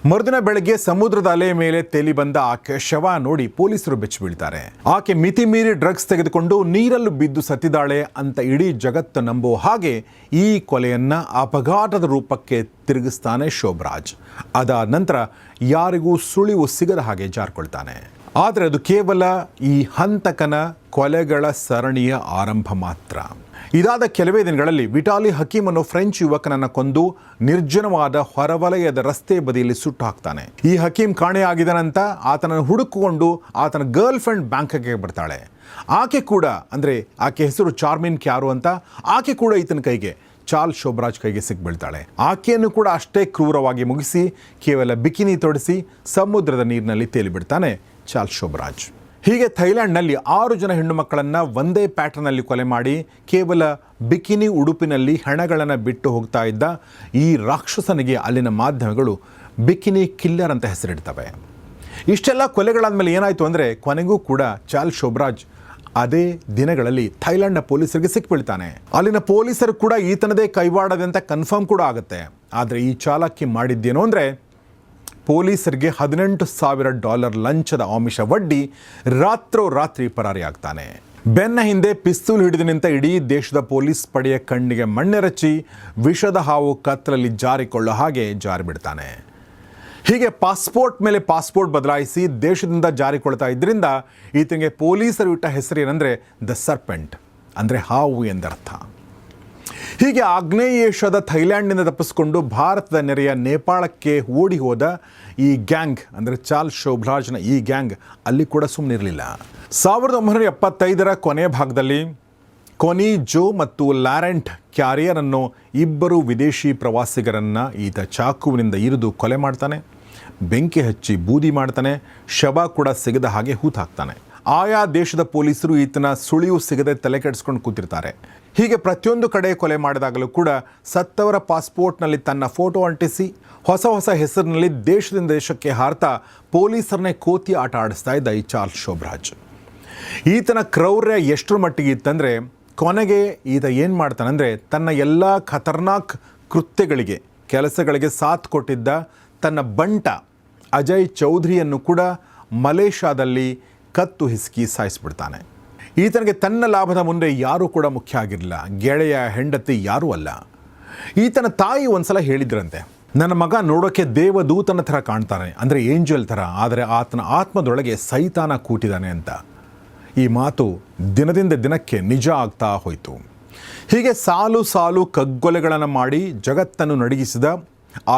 ಮರುದಿನ ಬೆಳಗ್ಗೆ ಸಮುದ್ರದ ಅಲೆ ಮೇಲೆ ತೇಲಿ ಬಂದ ಆಕೆ ಶವ ನೋಡಿ ಪೊಲೀಸರು ಬೆಚ್ಚಿ ಬೀಳ್ತಾರೆ. ಆಕೆ ಮಿತಿ ಮೀರಿ ಡ್ರಗ್ಸ್ ತೆಗೆದುಕೊಂಡು ನೀರಲ್ಲೂ ಬಿದ್ದು ಸತ್ತಿದ್ದಾಳೆ ಅಂತ ಇಡೀ ಜಗತ್ತು ನಂಬುವ ಹಾಗೆ ಈ ಕೊಲೆಯನ್ನು ಅಪಘಾತದ ರೂಪಕ್ಕೆ ತಿರುಗಿಸ್ತಾನೆ ಶೋಭರಾಜ್. ಅದಾದ ನಂತರ ಯಾರಿಗೂ ಸುಳಿವು ಸಿಗದ ಹಾಗೆ ಜಾರ್ಕೊಳ್ತಾನೆ. ಆದರೆ ಅದು ಕೇವಲ ಈ ಹಂತಕನ ಕೊಲೆಗಳ ಸರಣಿಯ ಆರಂಭ ಮಾತ್ರ. ಇದಾದ ಕೆಲವೇ ದಿನಗಳಲ್ಲಿ ವಿಟಾಲಿ ಹಕೀಮ್ ಅನ್ನೋ ಫ್ರೆಂಚ್ ಯುವಕನನ್ನು ಕೊಂದು ನಿರ್ಜನವಾದ ಹೊರವಲಯದ ರಸ್ತೆ ಬದಿಯಲ್ಲಿ ಸುಟ್ಟು ಹಾಕ್ತಾನೆ. ಈ ಹಕೀಮ್ ಕಾಣೆಯಾಗಿದ್ದಾನಂತ ಆತನನ್ನು ಹುಡುಕಿಕೊಂಡು ಆತನ ಗರ್ಲ್ ಫ್ರೆಂಡ್ ಬ್ಯಾಂಕಾಕ್ಗೆ ಬರ್ತಾಳೆ. ಆಕೆ ಕೂಡ ಅಂದರೆ ಆಕೆ ಹೆಸರು ಚಾರ್ಮಿನ್ ಕ್ಯಾರೋ ಅಂತ, ಆಕೆ ಕೂಡ ಈತನ ಕೈಗೆ ಚಾರ್ಲ್ಸ್ ಶೋಭರಾಜ್ ಕೈಗೆ ಸಿಕ್ಬೀಳ್ತಾಳೆ. ಆಕೆಯನ್ನು ಕೂಡ ಅಷ್ಟೇ ಕ್ರೂರವಾಗಿ ಮುಗಿಸಿ ಕೇವಲ ಬಿಕಿನಿ ತೊಡಿಸಿ ಸಮುದ್ರದ ನೀರಿನಲ್ಲಿ ತೇಲಿಬಿಡ್ತಾನೆ ಚಾರ್ಲ್ಸ್ ಶೋಭರಾಜ್. ಹೀಗೆ ಥೈಲ್ಯಾಂಡ್ನಲ್ಲಿ 6 ಜನ ಹೆಣ್ಣು ಮಕ್ಕಳನ್ನು ಒಂದೇ ಪ್ಯಾಟರ್ನಲ್ಲಿ ಕೊಲೆ ಮಾಡಿ ಕೇವಲ ಬಿಕಿನಿ ಉಡುಪಿನಲ್ಲಿ ಹೆಣಗಳನ್ನು ಬಿಟ್ಟು ಹೋಗ್ತಾ ಇದ್ದ ಈ ರಾಕ್ಷಸನಿಗೆ ಅಲ್ಲಿನ ಮಾಧ್ಯಮಗಳು ಬಿಕಿನಿ ಕಿಲ್ಲರ್ ಅಂತ ಹೆಸರಿಡ್ತವೆ. ಇಷ್ಟೆಲ್ಲ ಕೊಲೆಗಳಾದಮೇಲೆ ಏನಾಯಿತು ಅಂದರೆ ಕೊನೆಗೂ ಕೂಡ ಚಾರ್ಲ್ಸ್ ಶೋಭರಾಜ್ ಅದೇ ದಿನಗಳಲ್ಲಿ ಥೈಲ್ಯಾಂಡ್ನ ಪೊಲೀಸರಿಗೆ ಸಿಕ್ಬೀಳ್ತಾನೆ. ಅಲ್ಲಿನ ಪೊಲೀಸರು ಕೂಡ ಈತನದೇ ಕೈವಾಡದೆ ಅಂತ ಕನ್ಫರ್ಮ್ ಕೂಡ ಆಗುತ್ತೆ. ಆದರೆ ಈ ಚಾಲಾಕಿ ಮಾಡಿದ್ದೇನು ಅಂದರೆ ಪೊಲೀಸರಿಗೆ $18,000 ಲಂಚದ ಆಮಿಷ ಒಡ್ಡಿ ರಾತ್ರೋರಾತ್ರಿ ಪರಾರಿಯಾಗ್ತಾನೆ. ಬೆನ್ನ ಹಿಂದೆ ಪಿಸ್ತೂಲ್ ಹಿಡಿದು ನಿಂತ ಇಡೀ ದೇಶದ ಪೊಲೀಸ್ ಪಡೆಯ ಕಣ್ಣಿಗೆ ಮಣ್ಣೆರಚಿ ವಿಷದ ಹಾವು ಕತ್ತಲಲ್ಲಿ ಜಾರಿಕೊಳ್ಳೋ ಹಾಗೆ ಜಾರಿಬಿಡ್ತಾನೆ. ಹೀಗೆ ಪಾಸ್ಪೋರ್ಟ್ ಮೇಲೆ ಪಾಸ್ಪೋರ್ಟ್ ಬದಲಾಯಿಸಿ ದೇಶದಿಂದ ಜಾರಿಕೊಳ್ತಾ ಇದ್ದರಿಂದ ಈತನಿಗೆ ಪೊಲೀಸರು ಇಟ್ಟ ಹೆಸರು ಏನಂದರೆ ದ ಸರ್ಪೆಂಟ್, ಅಂದರೆ ಹಾವು ಎಂದರ್ಥ. ಹೀಗೆ ಆಗ್ನೇಯ ಏಷ್ಯಾದ ಥೈಲ್ಯಾಂಡ್ನಿಂದ ತಪ್ಪಿಸಿಕೊಂಡು ಭಾರತದ ನೆರೆಯ ನೇಪಾಳಕ್ಕೆ ಓಡಿ ಹೋದ ಈ ಗ್ಯಾಂಗ್ ಅಂದರೆ ಚಾರ್ಲ್ಸ್ ಶೋಭರಾಜ್ನ ಈ ಗ್ಯಾಂಗ್ ಅಲ್ಲಿ ಕೂಡ ಸುಮ್ಮನಿರಲಿಲ್ಲ. 1975ರ ಕೊನೆಯ ಭಾಗದಲ್ಲಿ ಕೊನಿ ಜೋ ಮತ್ತು ಲಾರೆಂಟ್ ಕ್ಯಾರಿಯರ್ ಅನ್ನೋ 2 ವಿದೇಶಿ ಪ್ರವಾಸಿಗರನ್ನು ಈತ ಚಾಕುವಿನಿಂದ ಇರಿದು ಕೊಲೆ ಮಾಡ್ತಾನೆ, ಬೆಂಕಿ ಹಚ್ಚಿ ಬೂದಿ ಮಾಡ್ತಾನೆ, ಶವ ಕೂಡ ಸಿಗದ ಹಾಗೆ ಹೂತಾಕ್ತಾನೆ. ಆಯಾ ದೇಶದ ಪೊಲೀಸರು ಈತನ ಸುಳಿವು ಸಿಗದೆ ತಲೆ ಕೆಡಿಸ್ಕೊಂಡು ಕೂತಿರ್ತಾರೆ. ಹೀಗೆ ಪ್ರತಿಯೊಂದು ಕಡೆ ಕೊಲೆ ಮಾಡಿದಾಗಲೂ ಕೂಡ ಸತ್ತವರ ಪಾಸ್ಪೋರ್ಟ್ನಲ್ಲಿ ತನ್ನ ಫೋಟೋ ಅಂಟಿಸಿ ಹೊಸ ಹೊಸ ಹೆಸರಿನಲ್ಲಿ ದೇಶದಿಂದ ದೇಶಕ್ಕೆ ಹಾರ್ತಾ ಪೊಲೀಸರನ್ನೇ ಕೋತಿ ಆಟ ಆಡಿಸ್ತಾ ಇದ್ದ ಈ ಚಾರ್ಲ್ಸ್ ಶೋಭರಾಜ್. ಈತನ ಕ್ರೌರ್ಯ ಎಷ್ಟರ ಮಟ್ಟಿಗೆ ಇತ್ತಂದರೆ ಕೊನೆಗೆ ಈತ ಏನು ಮಾಡ್ತಾನಂದರೆ ತನ್ನ ಎಲ್ಲ ಖತರ್ನಾಕ್ ಕೃತ್ಯಗಳಿಗೆ ಕೆಲಸಗಳಿಗೆ ಸಾಥ್ ಕೊಟ್ಟಿದ್ದ ತನ್ನ ಬಂಟ ಅಜಯ್ ಚೌಧರಿಯನ್ನು ಕೂಡ ಮಲೇಷ್ಯಾದಲ್ಲಿ ಕತ್ತು ಹಿಸುಕಿ ಸಾಯಿಸಿಬಿಡ್ತಾನೆ. ಈತನಿಗೆ ತನ್ನ ಲಾಭದ ಮುಂದೆ ಯಾರೂ ಕೂಡ ಮುಖ್ಯ ಆಗಿರಲಿಲ್ಲ, ಗೆಳೆಯ ಹೆಂಡತಿ ಯಾರೂ ಅಲ್ಲ. ಈತನ ತಾಯಿ ಒಂದ್ಸಲ ಹೇಳಿದ್ರಂತೆ, ನನ್ನ ಮಗ ನೋಡೋಕ್ಕೆ ದೇವದೂತನ ಥರ ಕಾಣ್ತಾನೆ, ಅಂದರೆ ಏಂಜಲ್ ಥರ, ಆದರೆ ಆತನ ಆತ್ಮದೊಳಗೆ ಸೈತಾನ ಕೂಟಿದ್ದಾನೆ ಅಂತ. ಈ ಮಾತು ದಿನದಿಂದ ದಿನಕ್ಕೆ ನಿಜ ಆಗ್ತಾ ಹೋಯಿತು. ಹೀಗೆ ಸಾಲು ಸಾಲು ಕಗ್ಗೊಲೆಗಳನ್ನು ಮಾಡಿ ಜಗತ್ತನ್ನು ನಡಗಿಸಿದ,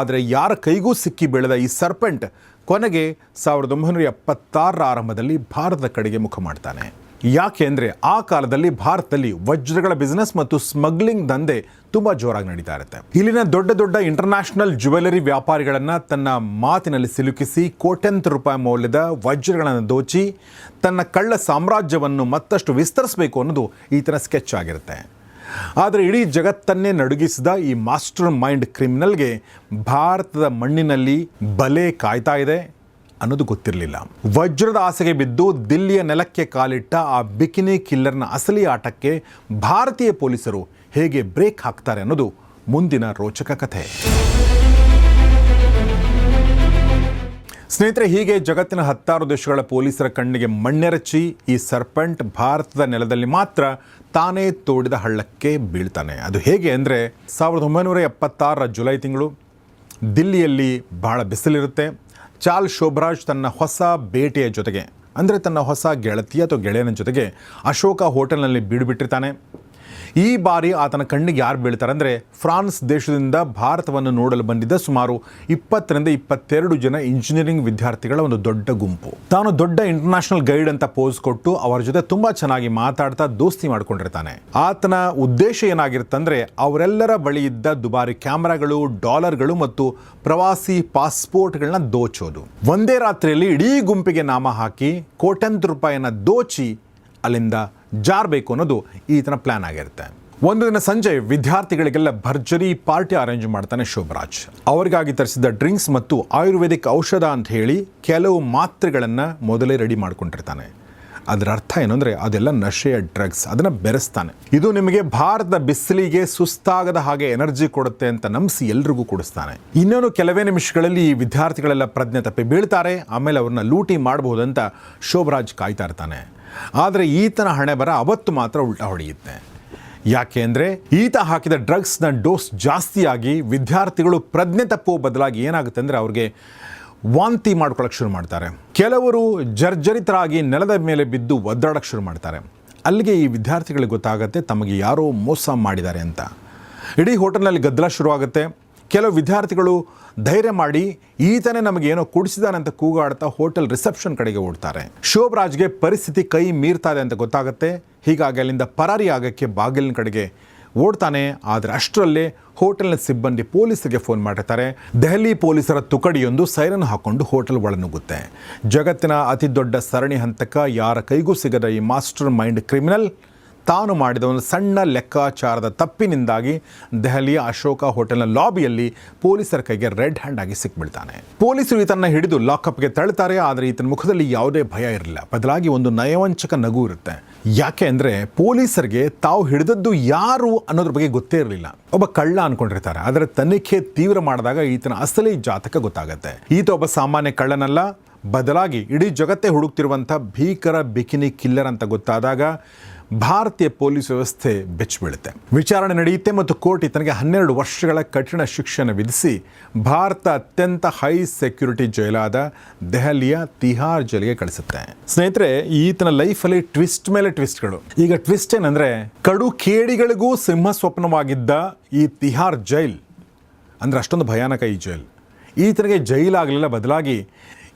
ಆದರೆ ಯಾರ ಕೈಗೂ ಸಿಕ್ಕಿ ಬೆಳೆದ ಈ ಸರ್ಪೆಂಟ್ ಕೊನೆಗೆ 1976ರ ಆರಂಭದಲ್ಲಿ ಭಾರತದ ಕಡೆಗೆ ಮುಖ ಮಾಡ್ತಾನೆ. ಯಾಕೆ ಅಂದರೆ ಆ ಕಾಲದಲ್ಲಿ ಭಾರತದಲ್ಲಿ ವಜ್ರಗಳ ಬಿಸ್ನೆಸ್ ಮತ್ತು ಸ್ಮಗ್ಲಿಂಗ್ ದಂಧೆ ತುಂಬ ಜೋರಾಗಿ ನಡೀತಾ ಇರುತ್ತೆ. ಇಲ್ಲಿನ ದೊಡ್ಡ ದೊಡ್ಡ ಇಂಟರ್ನ್ಯಾಷನಲ್ ಜ್ಯುವೆಲರಿ ವ್ಯಾಪಾರಿಗಳನ್ನು ತನ್ನ ಮಾತಿನಲ್ಲಿ ಸಿಲುಕಿಸಿ ಕೋಟ್ಯಂತರ ರೂಪಾಯಿ ಮೌಲ್ಯದ ವಜ್ರಗಳನ್ನು ದೋಚಿ ತನ್ನ ಕಳ್ಳ ಸಾಮ್ರಾಜ್ಯವನ್ನು ಮತ್ತಷ್ಟು ವಿಸ್ತರಿಸಬೇಕು ಅನ್ನೋದು ಈತನ ಸ್ಕೆಚ್ ಆಗಿರುತ್ತೆ. ಆದರೆ ಇಡೀ ಜಗತ್ತನ್ನೇ ನಡುಗಿಸಿದ ಈ ಮಾಸ್ಟರ್ ಮೈಂಡ್ ಕ್ರಿಮಿನಲ್ಗೆ ಭಾರತದ ಮಣ್ಣಿನಲ್ಲಿ ಬಲೆ ಕಾಯ್ತಾ ಇದೆ ಅನ್ನೋದು ಗೊತ್ತಿರಲಿಲ್ಲ. ವಜ್ರದ ಆಸೆಗೆ ಬಿದ್ದು ದಿಲ್ಲಿಯ ನೆಲಕ್ಕೆ ಕಾಲಿಟ್ಟ ಆ ಬಿಕಿನಿ ಕಿಲ್ಲರ್ನ ಅಸಲಿ ಆಟಕ್ಕೆ ಭಾರತೀಯ ಪೊಲೀಸರು ಹೇಗೆ ಬ್ರೇಕ್ ಹಾಕ್ತಾರೆ ಅನ್ನೋದು ಮುಂದಿನ ರೋಚಕ ಕಥೆ. ಸ್ನೇಹಿತರೆ, ಹೀಗೆ ಜಗತ್ತಿನ 10 ದೇಶಗಳ ಪೊಲೀಸರ ಕಣ್ಣಿಗೆ ಮಣ್ಣೆರಚಿ ಈ ಸರ್ಪೆಂಟ್ ಭಾರತದ ನೆಲದಲ್ಲಿ ಮಾತ್ರ ತಾನೇ ತೋಡಿದ ಹಳ್ಳಕ್ಕೆ ಬೀಳ್ತಾನೆ. ಅದು ಹೇಗೆ ಅಂದರೆ 1976ರ ಜುಲೈ ತಿಂಗಳು ದಿಲ್ಲಿಯಲ್ಲಿ ಬಹಳ ಬಿಸಿಲಿರುತ್ತೆ. ಚಾರ್ಲ್ಸ್ ಶೋಭರಾಜ್ ತನ್ನ ಹೊಸ ಬೇಟೆಯ ಜೊತೆಗೆ, ಅಂದರೆ ತನ್ನ ಹೊಸ ಗೆಳತಿ ಅಥವಾ ಗೆಳೆಯನ ಜೊತೆಗೆ ಅಶೋಕ ಹೋಟೆಲ್ನಲ್ಲಿ ಬೀಡುಬಿಟ್ಟಿರ್ತಾನೆ. ಈ ಬಾರಿ ಆತನ ಕಣ್ಣಿಗೆ ಯಾರು ಬೀಳ್ತಾರೆ ಅಂದರೆ ಫ್ರಾನ್ಸ್ ದೇಶದಿಂದ ಭಾರತವನ್ನು ನೋಡಲು ಬಂದಿದ್ದ ಸುಮಾರು 20ರಿಂದ 22 ಜನ ಇಂಜಿನಿಯರಿಂಗ್ ವಿದ್ಯಾರ್ಥಿಗಳ ಒಂದು ದೊಡ್ಡ ಗುಂಪು. ತಾನು ದೊಡ್ಡ ಇಂಟರ್ನ್ಯಾಷನಲ್ ಗೈಡ್ ಅಂತ ಪೋಸ್ ಕೊಟ್ಟು ಅವರ ಜೊತೆ ತುಂಬ ಚೆನ್ನಾಗಿ ಮಾತಾಡ್ತಾ ದೋಸ್ತಿ ಮಾಡ್ಕೊಂಡಿರ್ತಾನೆ. ಆತನ ಉದ್ದೇಶ ಏನಾಗಿರುತ್ತಂದರೆ ಅವರೆಲ್ಲರ ಬಳಿ ಇದ್ದ ದುಬಾರಿ ಕ್ಯಾಮ್ರಾಗಳು, ಡಾಲರ್ಗಳು ಮತ್ತು ಪ್ರವಾಸಿ ಪಾಸ್ಪೋರ್ಟ್ಗಳನ್ನ ದೋಚೋದು. ಒಂದೇ ರಾತ್ರಿಯಲ್ಲಿ ಇಡೀ ಗುಂಪಿಗೆ ನಾಮ ಹಾಕಿ ಕೋಟ್ಯಂತರ ರೂಪಾಯಿಯನ್ನು ದೋಚಿ ಅಲ್ಲಿಂದ ಜಾರಬೇಕು ಅನ್ನೋದು ಈತನ ಪ್ಲ್ಯಾನ್ ಆಗಿರುತ್ತೆ. ಒಂದು ದಿನ ಸಂಜೆ ವಿದ್ಯಾರ್ಥಿಗಳಿಗೆಲ್ಲ ಭರ್ಜರಿ ಪಾರ್ಟಿ ಅರೇಂಜ್ ಮಾಡ್ತಾನೆ ಶೋಭರಾಜ್. ಅವರಿಗಾಗಿ ತರಿಸಿದ ಡ್ರಿಂಕ್ಸ್ ಮತ್ತು ಆಯುರ್ವೇದಿಕ್ ಔಷಧ ಅಂತ ಹೇಳಿ ಕೆಲವು ಮಾತ್ರೆಗಳನ್ನು ಮೊದಲೇ ರೆಡಿ ಮಾಡ್ಕೊಂಡಿರ್ತಾನೆ. ಅದರ ಅರ್ಥ ಏನು ಅಂದರೆ ಅದೆಲ್ಲ ನಶೆಯ ಡ್ರಗ್ಸ್, ಅದನ್ನು ಬೆರೆಸ್ತಾನೆ. ಇದು ನಿಮಗೆ ಭಾರತದ ಬಿಸಿಲಿಗೆ ಸುಸ್ತಾಗದ ಹಾಗೆ ಎನರ್ಜಿ ಕೊಡುತ್ತೆ ಅಂತ ನಂಬಿಸಿ ಎಲ್ರಿಗೂ ಕೊಡಿಸ್ತಾನೆ. ಇನ್ನೇನು ಕೆಲವೇ ನಿಮಿಷಗಳಲ್ಲಿ ಈ ವಿದ್ಯಾರ್ಥಿಗಳೆಲ್ಲ ಪ್ರಜ್ಞೆ ತಪ್ಪಿ ಬೀಳ್ತಾರೆ. ಆಮೇಲೆ ಅವ್ರನ್ನ ಲೂಟಿ ಮಾಡಬಹುದಂತ ಶೋಭರಾಜ್ ಕಾಯ್ತಾ ಇರ್ತಾನೆ. ಆದರೆ ಈತನ ಹಣೆ ಬರ ಅವತ್ತು ಮಾತ್ರ ಉಲ್ಟಾ ಹೊಡೆಯುತ್ತೆ. ಯಾಕೆ ಅಂದರೆ ಈತ ಹಾಕಿದ ಡ್ರಗ್ಸ್ನ ಡೋಸ್ ಜಾಸ್ತಿಯಾಗಿ ವಿದ್ಯಾರ್ಥಿಗಳು ಪ್ರಜ್ಞೆ ತಪ್ಪುವ ಬದಲಾಗಿ ಏನಾಗುತ್ತೆ ಅಂದರೆ ಅವ್ರಿಗೆ ವಾಂತಿ ಮಾಡ್ಕೊಳ್ಳೋಕೆ ಶುರು ಮಾಡ್ತಾರೆ. ಕೆಲವರು ಜರ್ಜರಿತರಾಗಿ ನೆಲದ ಮೇಲೆ ಬಿದ್ದು ಒದ್ದಾಡೋಕ್ಕೆ ಶುರು ಮಾಡ್ತಾರೆ. ಅಲ್ಲಿಗೆ ಈ ವಿದ್ಯಾರ್ಥಿಗಳಿಗೆ ಗೊತ್ತಾಗುತ್ತೆ ತಮಗೆ ಯಾರೋ ಮೋಸ ಮಾಡಿದ್ದಾರೆ ಅಂತ. ಇಡೀ ಹೋಟೆಲ್ನಲ್ಲಿ ಗದ್ದಲ ಶುರುವಾಗುತ್ತೆ. ಕೆಲವು ವಿದ್ಯಾರ್ಥಿಗಳು ಧೈರ್ಯ ಮಾಡಿ ಈತನೇ ನಮಗೇನೋ ಕುಡಿಸಿದಾನಂತ ಕೂಗಾಡ್ತಾ ಹೋಟೆಲ್ ರಿಸೆಪ್ಷನ್ ಕಡೆಗೆ ಓಡ್ತಾರೆ. ಶೋಭರಾಜ್ಗೆ ಪರಿಸ್ಥಿತಿ ಕೈ ಮೀರ್ತಾ ಇದೆ ಅಂತ ಗೊತ್ತಾಗುತ್ತೆ. ಹೀಗಾಗಿ ಅಲ್ಲಿಂದ ಪರಾರಿ ಆಗಕ್ಕೆ ಬಾಗಿಲಿನ ಕಡೆಗೆ ಓಡ್ತಾನೆ. ಆದರೆ ಅಷ್ಟರಲ್ಲೇ ಹೋಟೆಲ್ನ ಸಿಬ್ಬಂದಿ ಪೊಲೀಸರಿಗೆ ಫೋನ್ ಮಾಡಿರ್ತಾರೆ. ದೆಹಲಿ ಪೊಲೀಸರ ತುಕಡಿಯೊಂದು ಸೈರನ್ ಹಾಕೊಂಡು ಹೋಟೆಲ್ ಒಳನುಗ್ಗುತ್ತೆ. ಜಗತ್ತಿನ ಅತಿ ದೊಡ್ಡ ಸರಣಿ ಹಂತಕ, ಯಾರ ಕೈಗೂ ಸಿಗದ ಈ ಮಾಸ್ಟರ್ ಮೈಂಡ್ ಕ್ರಿಮಿನಲ್ ತಾನು ಮಾಡಿದ ಒಂದು ಸಣ್ಣ ಲೆಕ್ಕಾಚಾರದ ತಪ್ಪಿನಿಂದಾಗಿ ದೆಹಲಿಯ ಅಶೋಕ ಹೋಟೆಲ್ನ ಲಾಬಿಯಲ್ಲಿ ಪೊಲೀಸರ ಕೈಗೆ ರೆಡ್ ಹ್ಯಾಂಡ್ ಆಗಿ ಸಿಕ್ಬಿಡ್ತಾನೆ. ಪೊಲೀಸರು ಈತನ ಹಿಡಿದು ಲಾಕಪ್ಗೆ ತಳ್ತಾರೆ. ಆದರೆ ಈತನ ಮುಖದಲ್ಲಿ ಯಾವುದೇ ಭಯ ಇರಲಿಲ್ಲ, ಬದಲಾಗಿ ಒಂದು ನಯವಂಚಕ ನಗು ಇರುತ್ತೆ. ಯಾಕೆ ಅಂದರೆ ಪೊಲೀಸರಿಗೆ ತಾವು ಹಿಡಿದದ್ದು ಯಾರು ಅನ್ನೋದ್ರ ಬಗ್ಗೆ ಗೊತ್ತೇ ಇರಲಿಲ್ಲ. ಒಬ್ಬ ಕಳ್ಳ ಅನ್ಕೊಂಡಿರ್ತಾರೆ. ಆದರೆ ತನಿಖೆ ತೀವ್ರ ಮಾಡಿದಾಗ ಈತನ ಅಸಲಿ ಜಾತಕ ಗೊತ್ತಾಗುತ್ತೆ. ಈತ ಒಬ್ಬ ಸಾಮಾನ್ಯ ಕಳ್ಳನಲ್ಲ, ಬದಲಾಗಿ ಇಡೀ ಜಗತ್ತೇ ಹುಡುಕ್ತಿರುವಂಥ ಭೀಕರ ಬಿಕಿನಿ ಕಿಲ್ಲರ್ ಅಂತ ಗೊತ್ತಾದಾಗ ಭಾರತೀಯ ಪೊಲೀಸ್ ವ್ಯವಸ್ಥೆ ಬೆಚ್ಚಿಬೀಳುತ್ತೆ. ವಿಚಾರಣೆ ನಡೆಯುತ್ತೆ ಮತ್ತು ಕೋರ್ಟ್ ಈತನಿಗೆ 12 ವರ್ಷಗಳ ಕಠಿಣ ಶಿಕ್ಷೆಯನ್ನು ವಿಧಿಸಿ ಭಾರತ ಅತ್ಯಂತ ಹೈ ಸೆಕ್ಯೂರಿಟಿ ಜೈಲಾದ ದೆಹಲಿಯ ತಿಹಾರ್ ಜೈಲಿಗೆ ಕಳಿಸುತ್ತೆ. ಸ್ನೇಹಿತರೆ, ಈತನ ಲೈಫಲ್ಲಿ ಟ್ವಿಸ್ಟ್ ಮೇಲೆ ಟ್ವಿಸ್ಟ್ಗಳು. ಈಗ ಟ್ವಿಸ್ಟ್ ಏನಂದರೆ, ಕಡು ಕೇಡಿಗಳಿಗೂ ಸಿಂಹ ಸ್ವಪ್ನವಾಗಿದ್ದ ಈ ತಿಹಾರ್ ಜೈಲ್ ಅಂದರೆ ಅಷ್ಟೊಂದು ಭಯಾನಕ ಈ ಜೈಲ್. ಈತನಿಗೆ ಜೈಲಾಗಲಿಲ್ಲ, ಬದಲಾಗಿ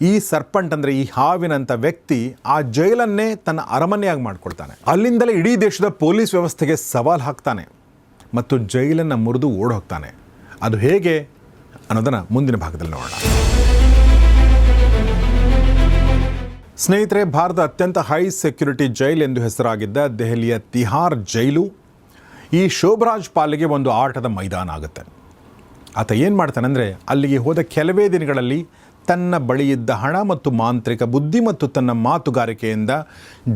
ಈ ಸರ್ಪಂಟ್ ಅಂದರೆ ಈ ಹಾವಿನಂಥ ವ್ಯಕ್ತಿ ಆ ಜೈಲನ್ನೇ ತನ್ನ ಅರಮನೆಯಾಗಿ ಮಾಡ್ಕೊಳ್ತಾನೆ. ಅಲ್ಲಿಂದಲೇ ಇಡೀ ದೇಶದ ಪೊಲೀಸ್ ವ್ಯವಸ್ಥೆಗೆ ಸವಾಲು ಹಾಕ್ತಾನೆ ಮತ್ತು ಜೈಲನ್ನು ಮುರಿದು ಓಡಿ ಹೋಗ್ತಾನೆ. ಅದು ಹೇಗೆ ಅನ್ನೋದನ್ನು ಮುಂದಿನ ಭಾಗದಲ್ಲಿ ನೋಡೋಣ. ಸ್ನೇಹಿತರೆ, ಭಾರತದ ಅತ್ಯಂತ ಹೈ ಸೆಕ್ಯೂರಿಟಿ ಜೈಲ್ ಎಂದು ಹೆಸರಾಗಿದ್ದ ದೆಹಲಿಯ ತಿಹಾರ್ ಜೈಲು ಈ ಶೋಭರಾಜ್ ಪಾಲಿಗೆ ಒಂದು ಆಟದ ಮೈದಾನ ಆಗುತ್ತೆ. ಆತ ಏನು ಮಾಡ್ತಾನೆ ಅಂದರೆ, ಅಲ್ಲಿಗೆ ಹೋದ ಕೆಲವೇ ದಿನಗಳಲ್ಲಿ ತನ್ನ ಬಳಿಯಿದ್ದ ಹಣ ಮತ್ತು ಮಾಂತ್ರಿಕ ಬುದ್ಧಿ ಮತ್ತು ತನ್ನ ಮಾತುಗಾರಿಕೆಯಿಂದ